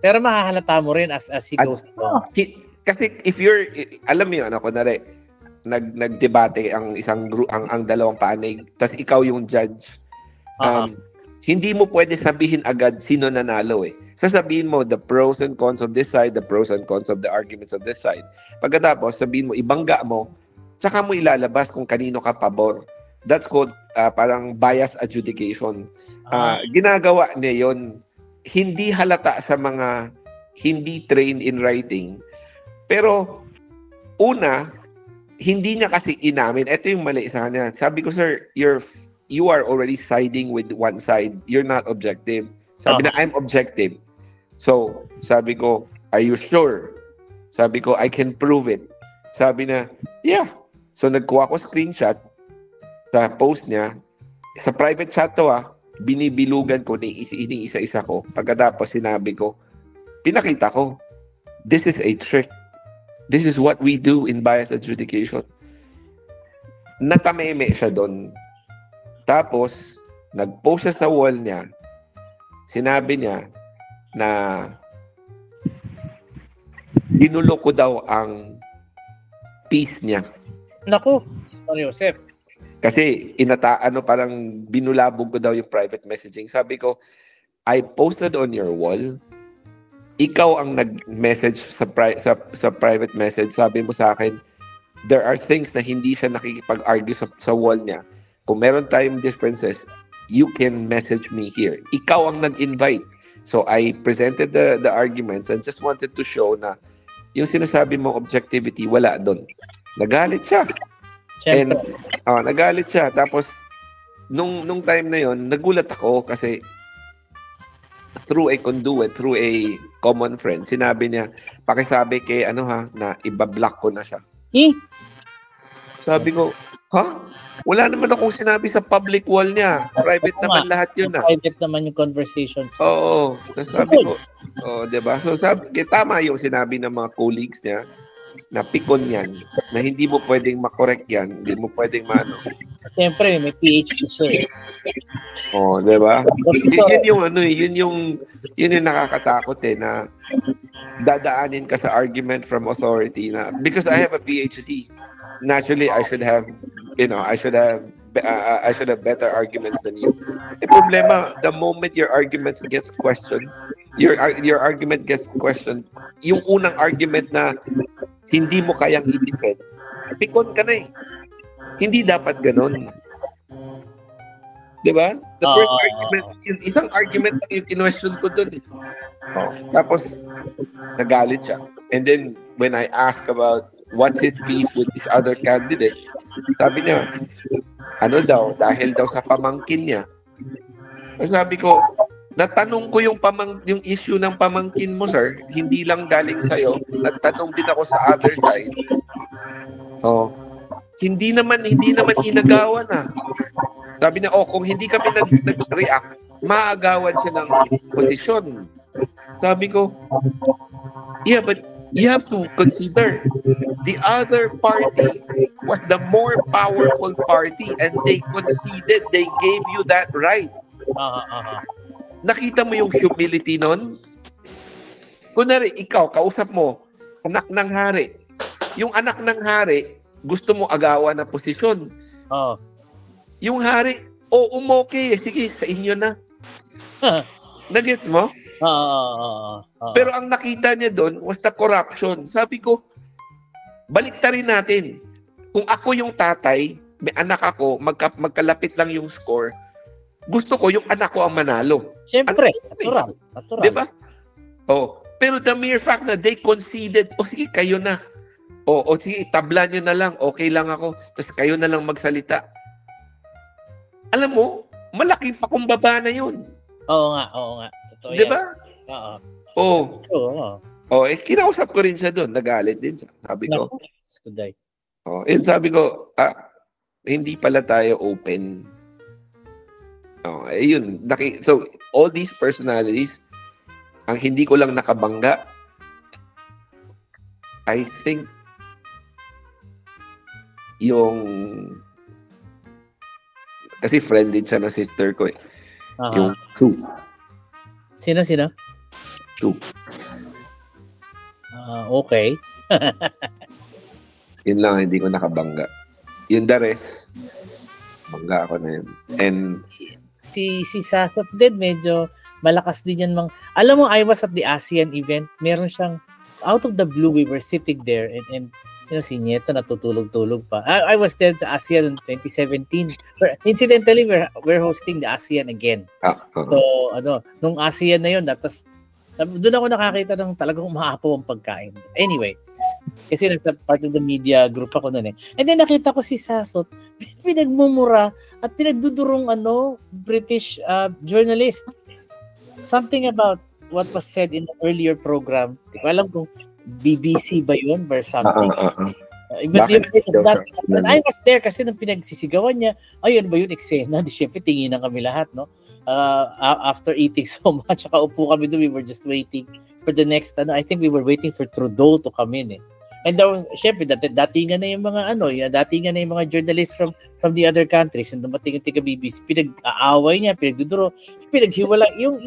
Pero mahahalata mo rin as he goes along. Kasi if alam mo yun, kunwari, nagdebate ang isang group, ang dalawang panig, tapos ikaw yung judge. Hindi mo pwede sabihin agad sino nanalo eh. Sasabihin mo the pros and cons of this side, the pros and cons of the arguments of this side. Pagkatapos, sabihin mo, ibangga mo, tsaka mo ilalabas kung kanino ka pabor. That's called parang bias adjudication. Ginagawa niya yun. Hindi halata sa mga hindi trained in writing. Pero, una, hindi niya kasi inamin. Ito yung mali sa kanya. Sabi ko, sir, you are already siding with one side. You're not objective. Sabi na, I'm objective. So, sabi ko, are you sure? Sabi ko, I can prove it. Sabi na, yeah. So, nagkuha ko screenshot sa post niya. Sa private chat to binibilugan ko, iniisa-isa ko. Pagkatapos, sinabi ko, pinakita ko, this is a trick. This is what we do in bias adjudication. Natameme siya doon. Tapos, nag-post siya sa wall niya. Sinabi niya na dinulo ko daw ang peace niya. Naku, Sorry, Joseph. Kasi parang binulabog ko daw yung private messaging. Sabi ko, I posted on your wall. Ikaw ang nag-message sa private message. Sabi mo sa akin, there are things na hindi siya nakikipag-argue sa wall niya. Kung meron tayong differences, you can message me here. Ikaw ang nag-invite. So I presented the arguments and just wanted to show na yung sinasabi mong objectivity, wala doon. Nagalit siya. Siyempre. And, nagalit siya. Tapos, nung time na yon, nagulat ako kasi through a conduit, through a common friend, sinabi niya, pakisabi kay na ibablock ko na siya. Sabi ko, wala naman akong sinabi sa public wall niya. Private naman lahat yun Private naman yung conversations. Oo. Sabi ko, diba? So tama yung sinabi ng mga colleagues niya na pikon yan, na hindi mo pwedeng makorek yan, hindi mo pwedeng Siyempre, may PhD siya. Diba? Yun yung nakakatakot na dadaanin ka sa argument from authority na because I have a PhD. Naturally, I should have better arguments than you. The problema, the moment your arguments gets questioned, your argument gets questioned, yung unang argument na hindi mo kayang i-defend, pikon ka na eh. Hindi dapat ganun. Diba? The first argument, yung isang argument lang yung kinwestiyon ko dun eh. Tapos, nagalit siya. And then, when I ask about what's his beef with this other candidate, sabi niya, dahil daw sa pamangkin niya. Sabi ko, natanong ko yung issue ng pamangkin mo, sir, hindi lang galing sa'yo. Nagtanong din ako sa other side. Oh, hindi naman inagawan na. Sabi na, kung hindi kami nag-react, maagawan siya ng posisyon. Sabi ko, yeah, but you have to consider the other party was the more powerful party and they conceded, they gave you that right. Nakita mo yung humility nun? Kunwari, ikaw, kausap mo, anak ng hari. Yung anak ng hari, gusto mo agawan na posisyon. Yung hari, okay, sige, sa inyo na. Nagets mo? Pero ang nakita niya doon was the corruption. Sabi ko, baliktarin natin. Kung ako yung tatay, may anak ako, magkalapit lang yung score, gusto ko yung anak ko ang manalo. Siyempre, natural. Diba? Pero the mere fact na they conceded, sige, kayo na. Sige, tabla nyo na lang, okay lang ako. Tapos kayo na lang magsalita. Alam mo, malaking pakumbaba na yun. Oo nga. Totoo diba? Oo. Kinausap ko rin siya doon. Nagalit din siya. Sabi ko. Sabi ko, hindi pala tayo open. Ayun. So, all these personalities, ang hindi ko lang nakabangga, I think, kasi friend din siya na sister ko eh. Yung Chu. Sino? Chu. Okay. Yun lang, hindi ko nakabangga. Yung the rest, bangga ako na yun. And si Sasot din, medyo malakas din yan. Alam mo, I was at the ASEAN event. Meron siyang, out of the blue, we were sitting there and si Nieto natutulog-tulog pa. I was there sa ASEAN in 2017. Incidentally, we're hosting the ASEAN again. So, nung ASEAN na yun, tapos doon ako nakakita ng talagang umaapaw ang pagkain. Anyway, kasi nasa part of the media group ako noon eh. And then nakita ko si Sasot, pinagmumura at pinagdudurong British journalist. Something about what was said in the earlier program. Di ko alam kung BBC ba yun or something. But I was there kasi nung pinagsisigawan niya, ayun ba yun, eksena? Di syempre, tinginan kami lahat, no? After eating so much, saka upo kami doon, we were just waiting for the next, I think we were waiting for Trudeau to come in, eh. And there was, syempre, datingan na yung mga, datingan na yung mga journalists from the other countries, and dumating yung tiga BBC, pinag-aaway niya, pinagduduro, pinaghiwala, yung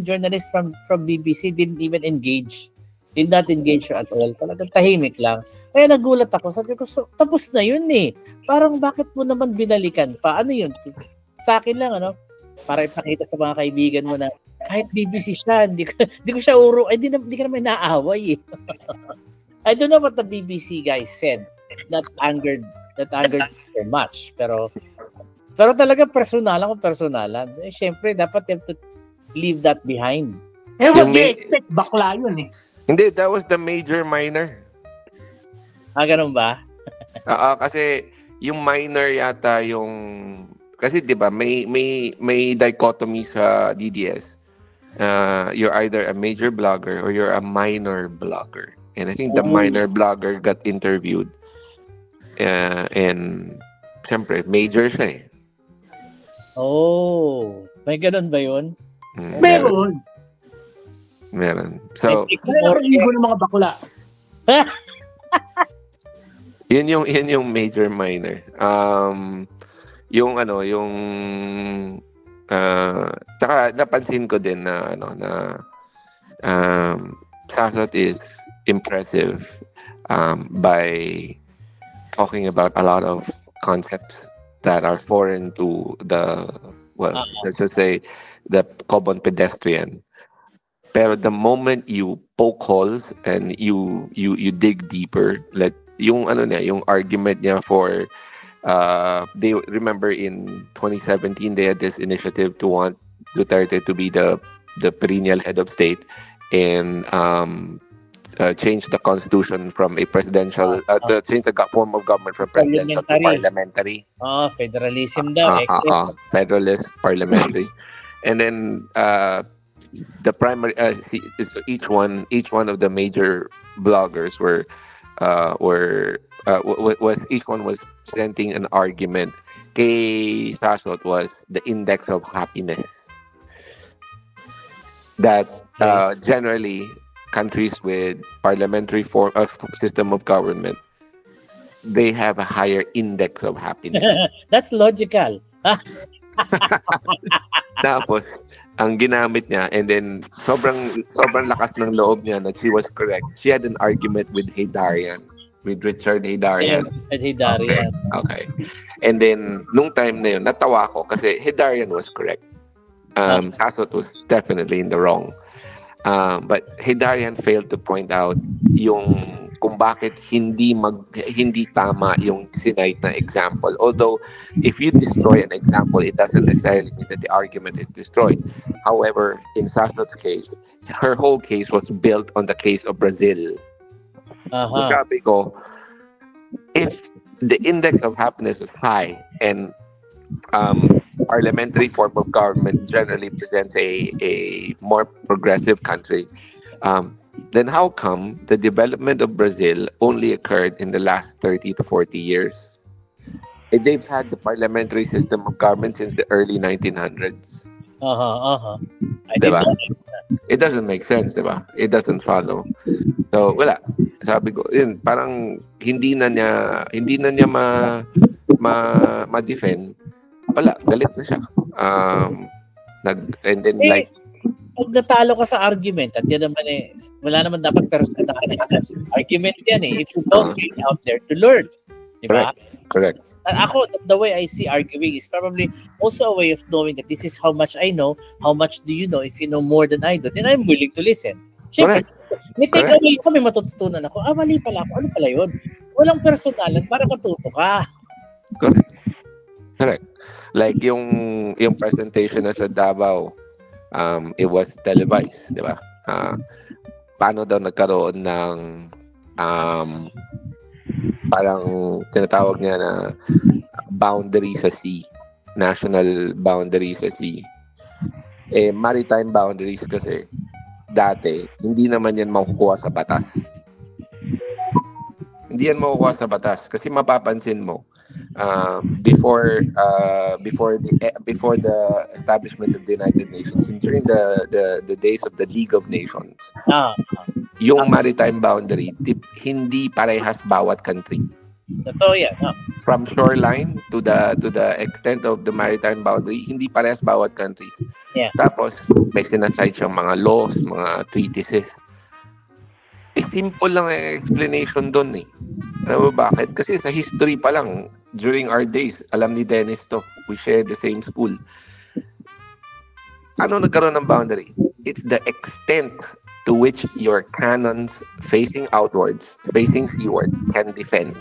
journalist from BBC did not engage her at all. Talagang tahimik lang. Kaya nagulat ako. Sabi ko, tapos na yun eh. Parang bakit mo naman binalikan pa? Ano yun? Sa akin lang, para ipakita sa mga kaibigan mo na kahit BBC siya, hindi ko siya uro, hindi ka naman naaaway eh. I don't know what the BBC guys said that angered so much. Pero talaga personalan. Eh, syempre, dapat you have to leave that behind. What do you expect? Bakla yun eh. Hindi, that was the major minor. Ganun ba? Kasi yung minor yata yung... Kasi di ba may dichotomy sa DDS. You're either a major blogger or you're a minor blogger. And I think the minor blogger got interviewed. And syempre, major siya eh. May ganun ba yun? Meron. So, igo ng mga bakla. yun yung major minor. Saka napansin ko din na Sasot is impressive by talking about a lot of concepts that are foreign to let's just say the common pedestrian. Pero the moment you poke holes and you dig deeper, like yung argument niya for they remember in 2017 they had this initiative to want Duterte to be the perennial head of state and change the constitution from a presidential change the form of government from presidential to parliamentary. Federalism daw. Federalist, parliamentary. And then the primary each one of the major bloggers was each one was presenting an argument. Kay Sasot was the index of happiness, that generally countries with parliamentary form of system of government, they have a higher index of happiness. That's logical. Tapos ang ginamit niya, and then sobrang lakas ng loob niya that she was correct. She had an argument with Heydarian, with Richard Heydarian. With Heydarian. Okay. And then nung time na yun, natawa ko kasi Heydarian was correct. Sasot was definitely in the wrong. But Heydarian failed to point out yung kung bakit hindi tama yung sinite na example. Although, if you destroy an example, it doesn't necessarily mean that the argument is destroyed. However, in Sasot's case, her whole case was built on the case of Brazil. So sabi ko, if the index of happiness was high and parliamentary form of government generally presents a more progressive country, then how come the development of Brazil only occurred in the last 30 to 40 years? They've had the parliamentary system of government since the early 1900s. Diba? It doesn't make sense, diba? It doesn't follow. So, wala. Sabi ko, yun, parang hindi na niya ma-defend. Wala, galit na siya. And then like, pag natalo ka sa argument, at yan naman wala naman dapat personal argument yan If you don't get out there to learn. Diba? Correct. Ako, the way I see arguing is probably also a way of knowing that this is how much I know, how much do you know. If you know more than I do, then I'm willing to listen. Siyempre, may take away ko, may matututunan ako. Mali pala ako. Ano pala yun? Walang personalan para matuto ka. Correct. Like yung presentation na sa Davao, it was televised, di ba? Paano daw nagkaroon ng parang tinatawag niya na boundary sa sea, national boundary sa sea. Maritime boundaries kasi dati, hindi naman yan makukuha sa batas. Hindi yan makukuha sa batas kasi mapapansin mo, before the establishment of the United Nations and during the days of the League of Nations, yung maritime boundary hindi parehas bawat country. Totoo yan. From shoreline to the extent of the maritime boundary, hindi parehas bawat countries. Yeah. Tapos may sinasite siyang mga laws, mga treaties. Simple lang ang explanation doon Alam mo bakit? Kasi sa history pa lang, during our days, alam ni Dennis to, we share the same school. Ano nagkaroon ng boundary? It's the extent to which your cannons facing outwards, facing seawards, can defend.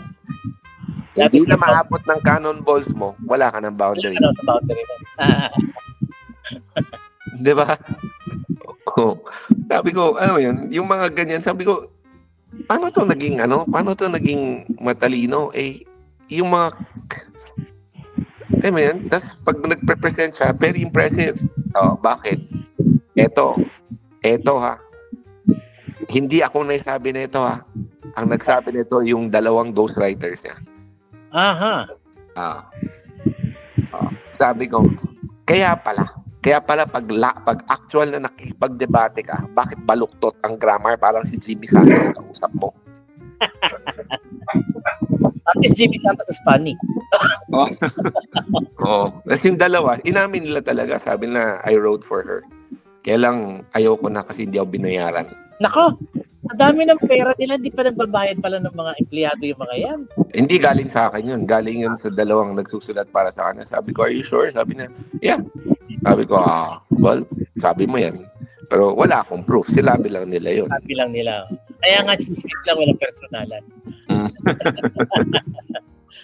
Hindi na maabot ng cannonballs mo, wala ka ng boundary. Wala ka sa boundary mo. Di ba? Sabi ko, ano yun, yung mga ganyan, sabi ko, paano to naging matalino? Yung mga, tapos pag nagpe-present siya, very impressive. Bakit? Eto hindi ako nagsabi nito Ang nagsabi nito yung dalawang ghostwriters niya. Sabi ko, kaya pala pag actual na nakikipagdebate ka, bakit baluktot ang grammar parang si Jimmy Santos ang usap mo? At least Jimmy Santos is funny. Kasi yung dalawa, inamin nila talaga, sabi na I wrote for her. Kaya lang ayoko na kasi hindi ako binayaran. Nako, sa dami ng pera nila, di pa nagbabayad pala ng mga empleyado yung mga yan. Hindi galing sa akin yun. Galing yun sa dalawang nagsusulat para sa kanya. Sabi ko, are you sure? Sabi niya, yeah. Sabi ko, well, sabi mo yan. Pero wala akong proof. Silabi lang nila yun. Sabi lang nila. Kaya nga, chismis lang, walang personalan.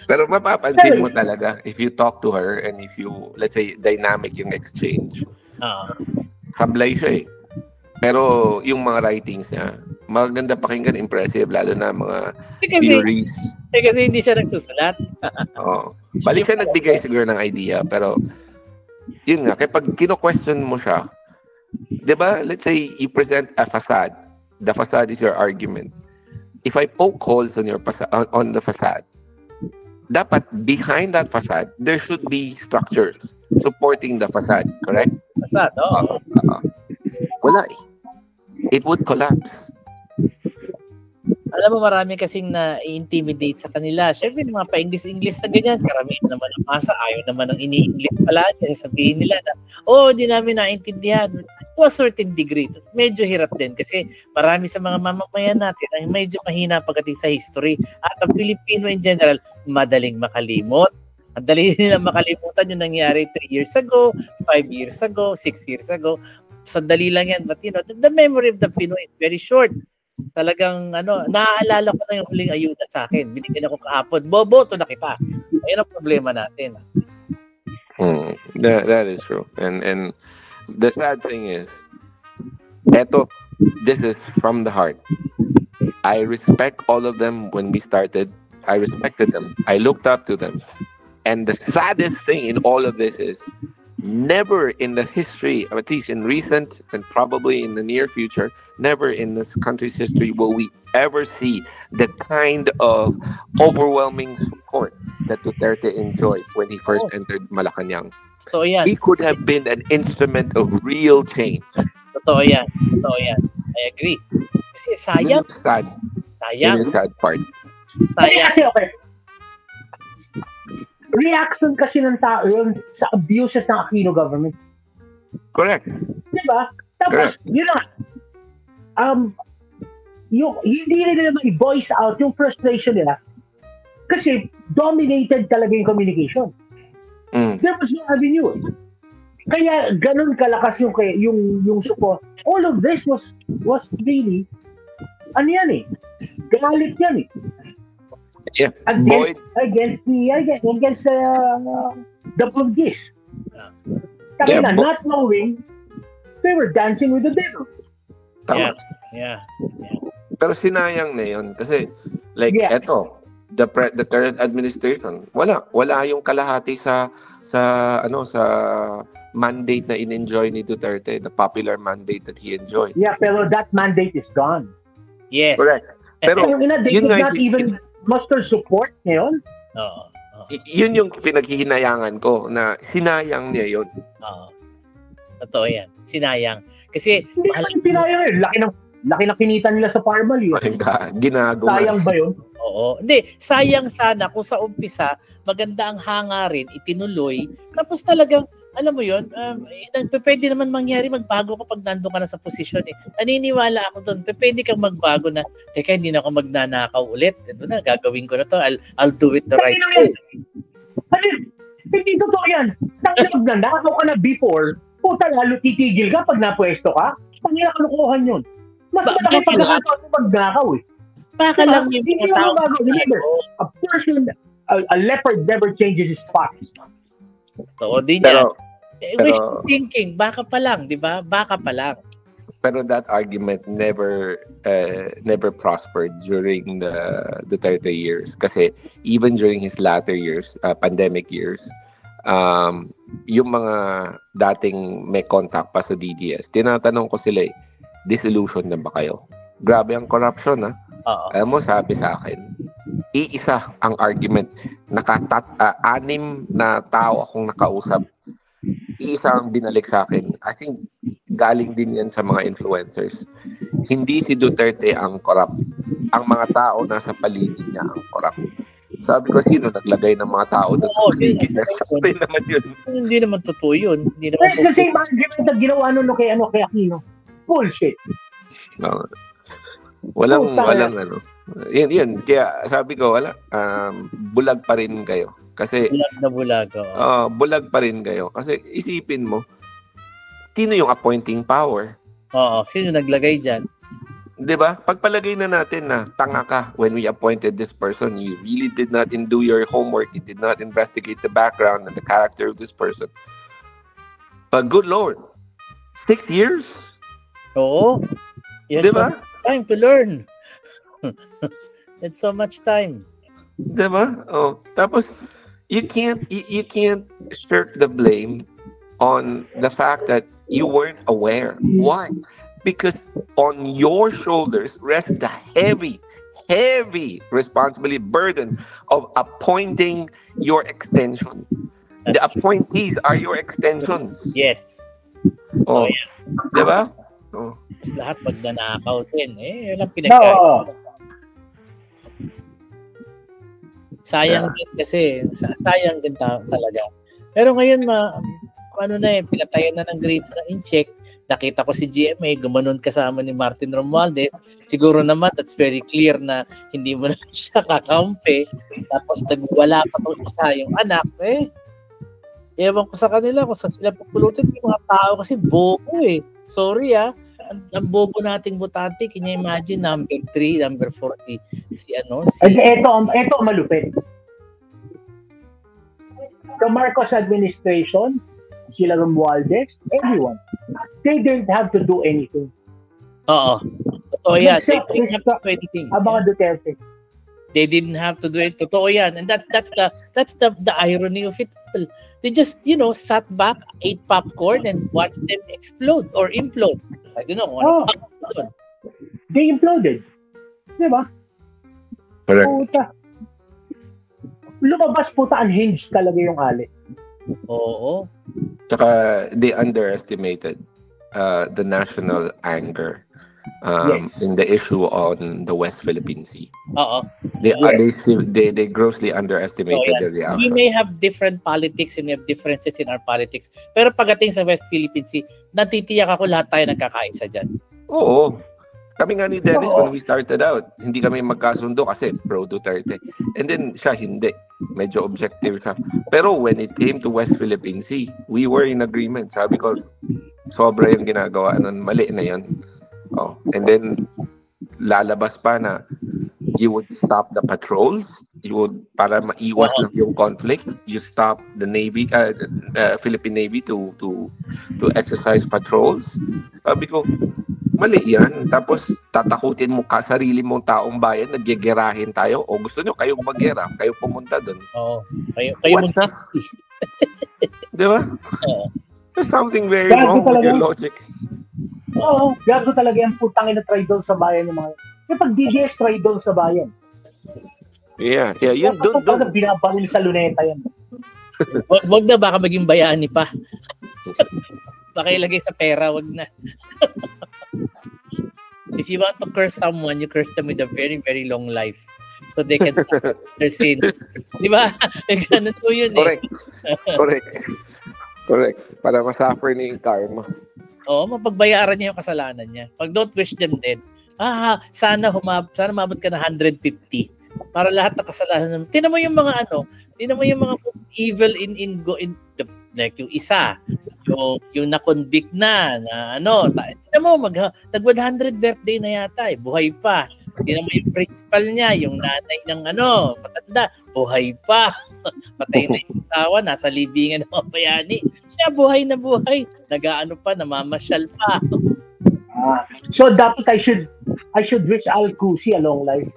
Pero mapapansin mo talaga, if you talk to her and if you, let's say, dynamic yung exchange, sablay siya Pero yung mga writings niya, maganda pakinggan, impressive, lalo na mga theories. Kasi hindi siya nagsusulat. Balikan nagbigay siguro ng idea, pero yun nga, kapag kino-question mo siya, di ba, let's say you present a facade. The facade is your argument. If I poke holes on your on the facade, dapat behind that facade, there should be structures supporting the facade, correct? Facade, oo. Wala eh. It would collapse. Alam mo, marami kasing na-intimidate sa kanila. Siyempre, mga pa-English na ganyan, karamihan naman ang masa, ayaw naman ang ini-English palagi. Sabihin nila na, hindi namin naintindihan. To a certain degree. Medyo hirap din kasi marami sa mga mamamayan natin ay medyo mahina pagdating sa history. At ang Pilipino in general, madaling makalimot. Ang dali nila makalimutan yung nangyari 3 years ago, 5 years ago, 6 years ago. Sandali lang yan. But the memory of the Pinoy is very short. Talagang naaalala ko na yung huling ayuda sa akin. Binigyan ako kahapon. Boboto na kita. Ayun ang problema natin. That is true. And the sad thing is, this is from the heart. I respect all of them when we started. I respected them. I looked up to them. And the saddest thing in all of this is, never in the history, at least in recent and probably in the near future, never in this country's history will we ever see the kind of overwhelming support that Duterte enjoyed when he first entered Malacanang. Totoo yan. He could have been an instrument of real change. Totoo yan. I agree. Kasi sayang. Sad. Sayang. Yun yung sad part. Sayang. Kasi okay. Reaction kasi ng tao yun sa abuses ng Aquino government. Correct. Diba? Tapos, yun na. Hindi nila i-voice out yung frustration nila kasi dominated talaga yung communication. There was no avenue. Kaya ganun kalakas yung support. All of this was really yan eh. Galit yan eh. Yeah. Against the Portuguese. Not knowing they were dancing with the devil. Tama. Yeah. Pero sinayang na yun kasi eto, the current administration, wala yung kalahati sa mandate na in-enjoy ni Duterte, the popular mandate that he enjoyed. Yeah, pero that mandate is gone. Yes. Correct. Pero they did not even muster support ngayon. Yun yung pinaghihinayangan ko na sinayang niya yun. Totoo yan. Sinayang. Kasi hindi naman sinayang yun. Laki na kinita nila sa Parmal yun. Ginagawa. Sayang ba yun? Oo. Hindi. Sayang sana kung sa umpisa maganda ang hangarin, itinuloy. Tapos talagang, alam mo yun, pwede naman mangyari magbago kapag nandun ka na sa posisyon eh. Naniniwala ako doon. Pwede kang magbago na, teka, hindi na ako magnanakaw ulit. Ito na, gagawin ko na to. I'll do it the right way. Hindi totoo yan. Magnanakaw ka na before, puta lalo titigil ka pag napwesto ka. Pangina kalukuhan yun. Mas malaki pagkakataon mo magnakaw eh. Baka lang yung mga tao. Remember, a leopard never changes his spots. Totoo din yan. Wishful thinking, baka pa lang, di ba? Baka pa lang. Pero that argument never prospered during the Duterte years. Kasi even during his latter years, pandemic years, yung mga dating may contact pa sa DDS, tinatanong ko sila disillusion na ba kayo? Grabe ang corruption ha. Alam mo, sabi sa akin, iisa ang argument. 6 na tao akong nakausap. Iisa ang binalik sa akin. I think galing din yan sa mga influencers. Hindi si Duterte ang corrupt. Ang mga tao nasa paligid niya ang corrupt. Sabi ko, sino naglagay ng mga tao doon sa paligid niya? Sabi naman yun. Hindi naman totoo yun. Kasi yung argument na ginawa nun kay Aquino. Bullshit. Walang Yun. Kaya sabi ko, bulag pa rin kayo. Kasi bulag na bulag. Bulag pa rin kayo. Kasi isipin mo, sino yung appointing power? Sino naglagay dyan? Diba? Pagpalagay na natin na tanga ka when we appointed this person, you really did not do your homework, you did not investigate the background and the character of this person. But good Lord, 6 years? Oo. Diba? Time to learn. It's so much time. Diba? Tapos you can't shirk the blame on the fact that you weren't aware. Why? Because on your shoulders rests the heavy responsibility burden of appointing your extension. The appointees are your extensions. Yes. Oh, di ba? Oh. Mas lahat magnanakaw din. Walang pinagkaiba. Sayang din kasi. Sayang din talaga. Pero ngayon, pinatayan na ng grip na in-check. Nakita ko si GMA, gumanon kasama ni Martin Romualdez. Siguro naman, that's very clear na hindi mo na siya kakampi. Tapos nagwala pa itong isa yung anak. Ewan ko sa kanila kung sa sila pupulutin. Yung mga tao kasi bobo Sorry ang bobo nating butante. Can you imagine number 3, number 4 si Ito malupit. The Marcos administration, sila Romualdez, everyone. They didn't have to do anything. Oo. Totoo yan. They didn't have to do anything. Abang Duterte. They didn't have to do it. Totoo yan. And that's the irony of it. They just, sat back, ate popcorn, and watched them explode or implode. I don't know. They imploded. Diba? Correct. Puta. Lumabas puta, unhinged talaga yung ali. Oo. Tsaka they underestimated the national anger in the issue on the West Philippine Sea. Oo. They grossly underestimated the reaction. We may have different politics and we have differences in our politics. Pero pagdating sa West Philippine Sea, natitiyak ako lahat tayo nagkakaisa dyan. Oo. Kami nga ni Dennis when we started out, hindi kami magkasundo kasi pro Duterte. And then siya hindi. Medyo objective siya. Pero when it came to West Philippine Sea, we were in agreement. Sabi ko, sobra yung ginagawa nun. Mali na yun. Oh. And then, lalabas pa na you would stop the patrols. You would, para maiwas lang yung conflict, you stop the Navy, Philippine Navy to exercise patrols. Sabi ko, mali yan. Tapos tatakutin mo sarili mong taong bayan, nagyegerahin tayo. O gusto nyo, kayong mag-gera, kayo pumunta doon. Oo. Kayo mag Di ba? There's something very wrong with your logic. Oo. Gago talaga yung putang ina traidor sa bayan yung mga... Yung pag-DDS traidor sa bayan. Yeah. Yun, doon. Binabaril sa luneta yan. Wag na, baka maging bayani pa. Baka ilagay sa pera, wag na. If you want to curse someone, you curse them with a very, very long life. So they can stop their sin. Di ba? Ganun po yun Correct. Para masuffer na yung karma. Oo, mapagbayaran niya yung kasalanan niya. Pag don't wish them dead, sana mabot ka na 150 para lahat ng kasalanan. Tingnan mo yung mga most evil in the, like yung isa, yung na-convict na tingnan mo, nag-100 birthday na yata, buhay pa. Tingnan mo yung principal niya, yung nanay ng patanda, buhay pa. Patay na yung asawa, nasa libingan ng mga bayani. Siya buhay na buhay, namamasyal pa. So dapat I should wish Al Cusi a long life.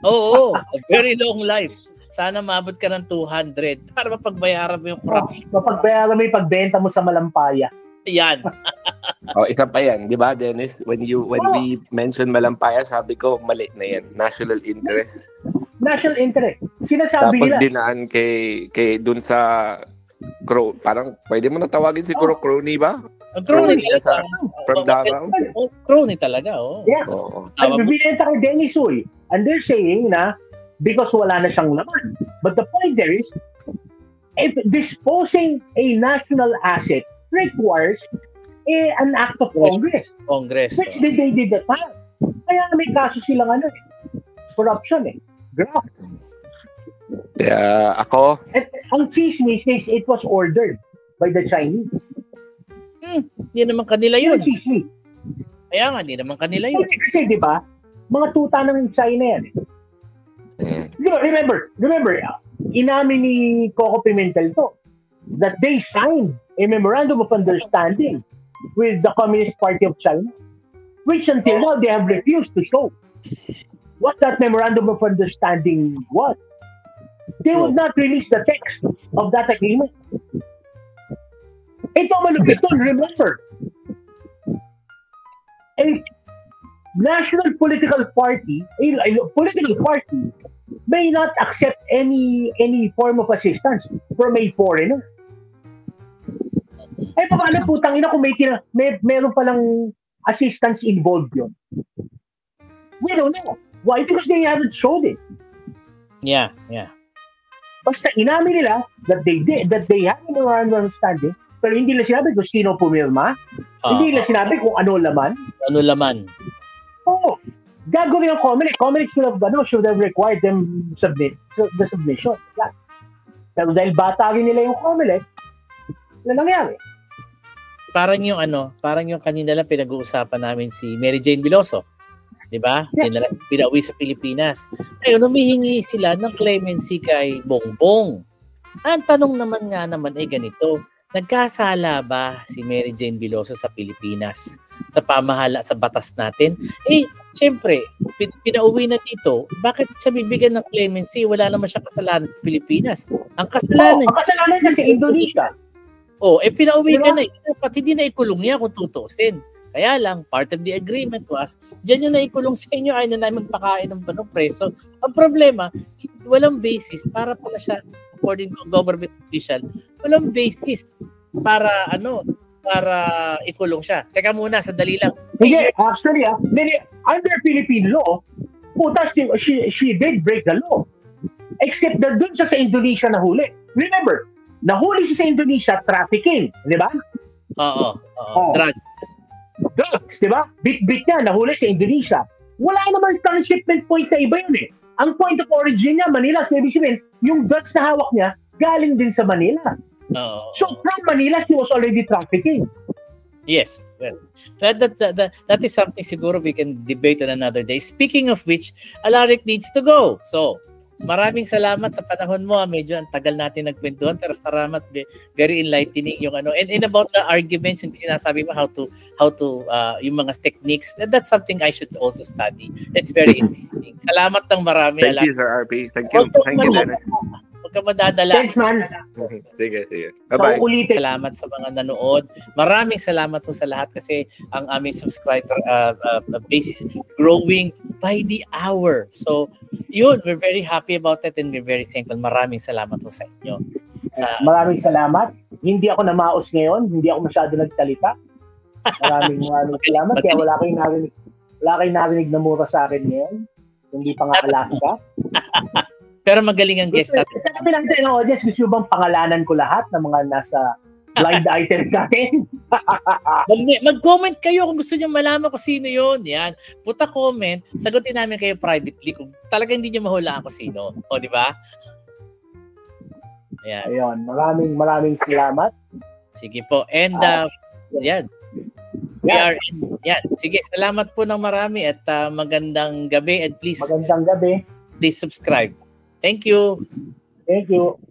Oo, a very long life. Sana mabot ka ng 200 para mapagbayaran mo yung corruption. Mapagbayaran mo yung pagbenta mo sa Malampaya. Yan. Isa pa yan, di ba, Dennis? When we mention Malampaya, sabi ko, mali na yan. National interest. National interest. Sinasabi tapos nila. Tapos dinaan kay dun sa Crow. Parang pwede mo na tawagin siguro Crony ba? Crony talaga. From Davao. Crony talaga, Yeah. Binenta kay Dennis Uy. And they're saying na because wala na siyang laman. But the point there is, if disposing a national asset requires an act of Congress. Which they did the time. Kaya may kaso silang corruption Graft. Yeah, ako. At ang chismis says it was ordered by the Chinese. Hindi naman kanila yun. Chismis. Kaya nga, hindi naman kanila yun. Kasi di ba, mga tuta ng China yan. Remember, inamin ni Coco Pimentel to that they signed a memorandum of understanding with the Communist Party of China, which until now they have refused to show what that memorandum of understanding was. They would not release the text of that agreement. Ito malupit doon, remember, a national political party may not accept any form of assistance from a foreigner. Eh, paano putang ina kung meron palang assistance involved yun? We don't know. Why? Because they haven't showed it. Yeah. Basta inamin nila that they have a memorandum of understanding, pero hindi nila sinabi kung sino pumirma. Hindi nila sinabi kung ano laman. Oo. Gagawin ang Comelec. Comelec should have required them submit the submission. Yeah. Pero dahil batagin nila yung Comelec, wala nangyari. Parang yung kanina lang pinag-uusapan namin si Mary Jane Veloso. 'Di ba? Yeah. Pinauwi sa Pilipinas. Ngayon humihingi sila ng clemency kay Bongbong. Ang tanong naman ay ganito, nagkasala ba si Mary Jane Veloso sa Pilipinas sa pamahala sa batas natin? Eh, syempre, pinauwi na dito, bakit siya bibigyan ng clemency? Wala naman siya kasalanan sa Pilipinas. Ang kasalanan niya sa Indonesia. Pinauwi ka na. Dapat hindi na ikulong niya kung tutusin. Kaya lang, part of the agreement was, dyan yung naikulong sa inyo, ay na namin magpakain ng preso. Ang problema, walang basis para pala siya, according to government official, walang basis para ikulong siya. Teka muna, sandali lang. Hindi, actually, under Philippine law, she did break the law. Except that dun siya sa Indonesia nahuli. Remember, nahuli siya sa Indonesia, trafficking, di ba? Oo. Drugs, di ba? Bit-bit niya, nahuli sa Indonesia. Wala naman transshipment point na iba yun eh. Ang point of origin niya, Manila, so ibig sabihin, yung drugs na hawak niya, galing din sa Manila. So from Manila, she was already trafficking. Yes. Well, that is something siguro we can debate on another day. Speaking of which, Alaric needs to go. So, maraming salamat sa panahon mo. Medyo ang tagal natin nagkwentuhan, pero salamat, very enlightening yung and about the arguments, yung sinasabi mo how to yung mga techniques, that's something I should also study. That's very interesting. Salamat ng marami. Thank you, Sir RP. Thank you, Dennis. Huwag ka madadala. Thanks, man. Sige. Bye-bye. Salamat sa mga nanood. Maraming salamat po sa lahat kasi ang aming subscriber base is growing by the hour. So, yun, we're very happy about it and we're very thankful. Maraming salamat po sa inyo. Maraming salamat. Hindi ako namaos ngayon. Hindi ako masyado nagsalita. Maraming salamat. Kaya wala kayong narinig na mura sa akin ngayon. Hindi pa nga alaki ka. Pero magaling ang guest natin. Sabi lang sa audience, gusto bang pangalanan ko lahat ng mga nasa blind items natin? Mag-comment kayo kung gusto niyo malaman kung sino yun. Yan. Puta comment, sagutin namin kayo privately kung talaga hindi niyo mahulaan kung sino. O, di ba? Ayan. Ayun. Maraming salamat. Sige po. And, yan. We are in. Yan. Sige, salamat po ng marami at magandang gabi. And please, magandang gabi. Please subscribe. Thank you. Thank you.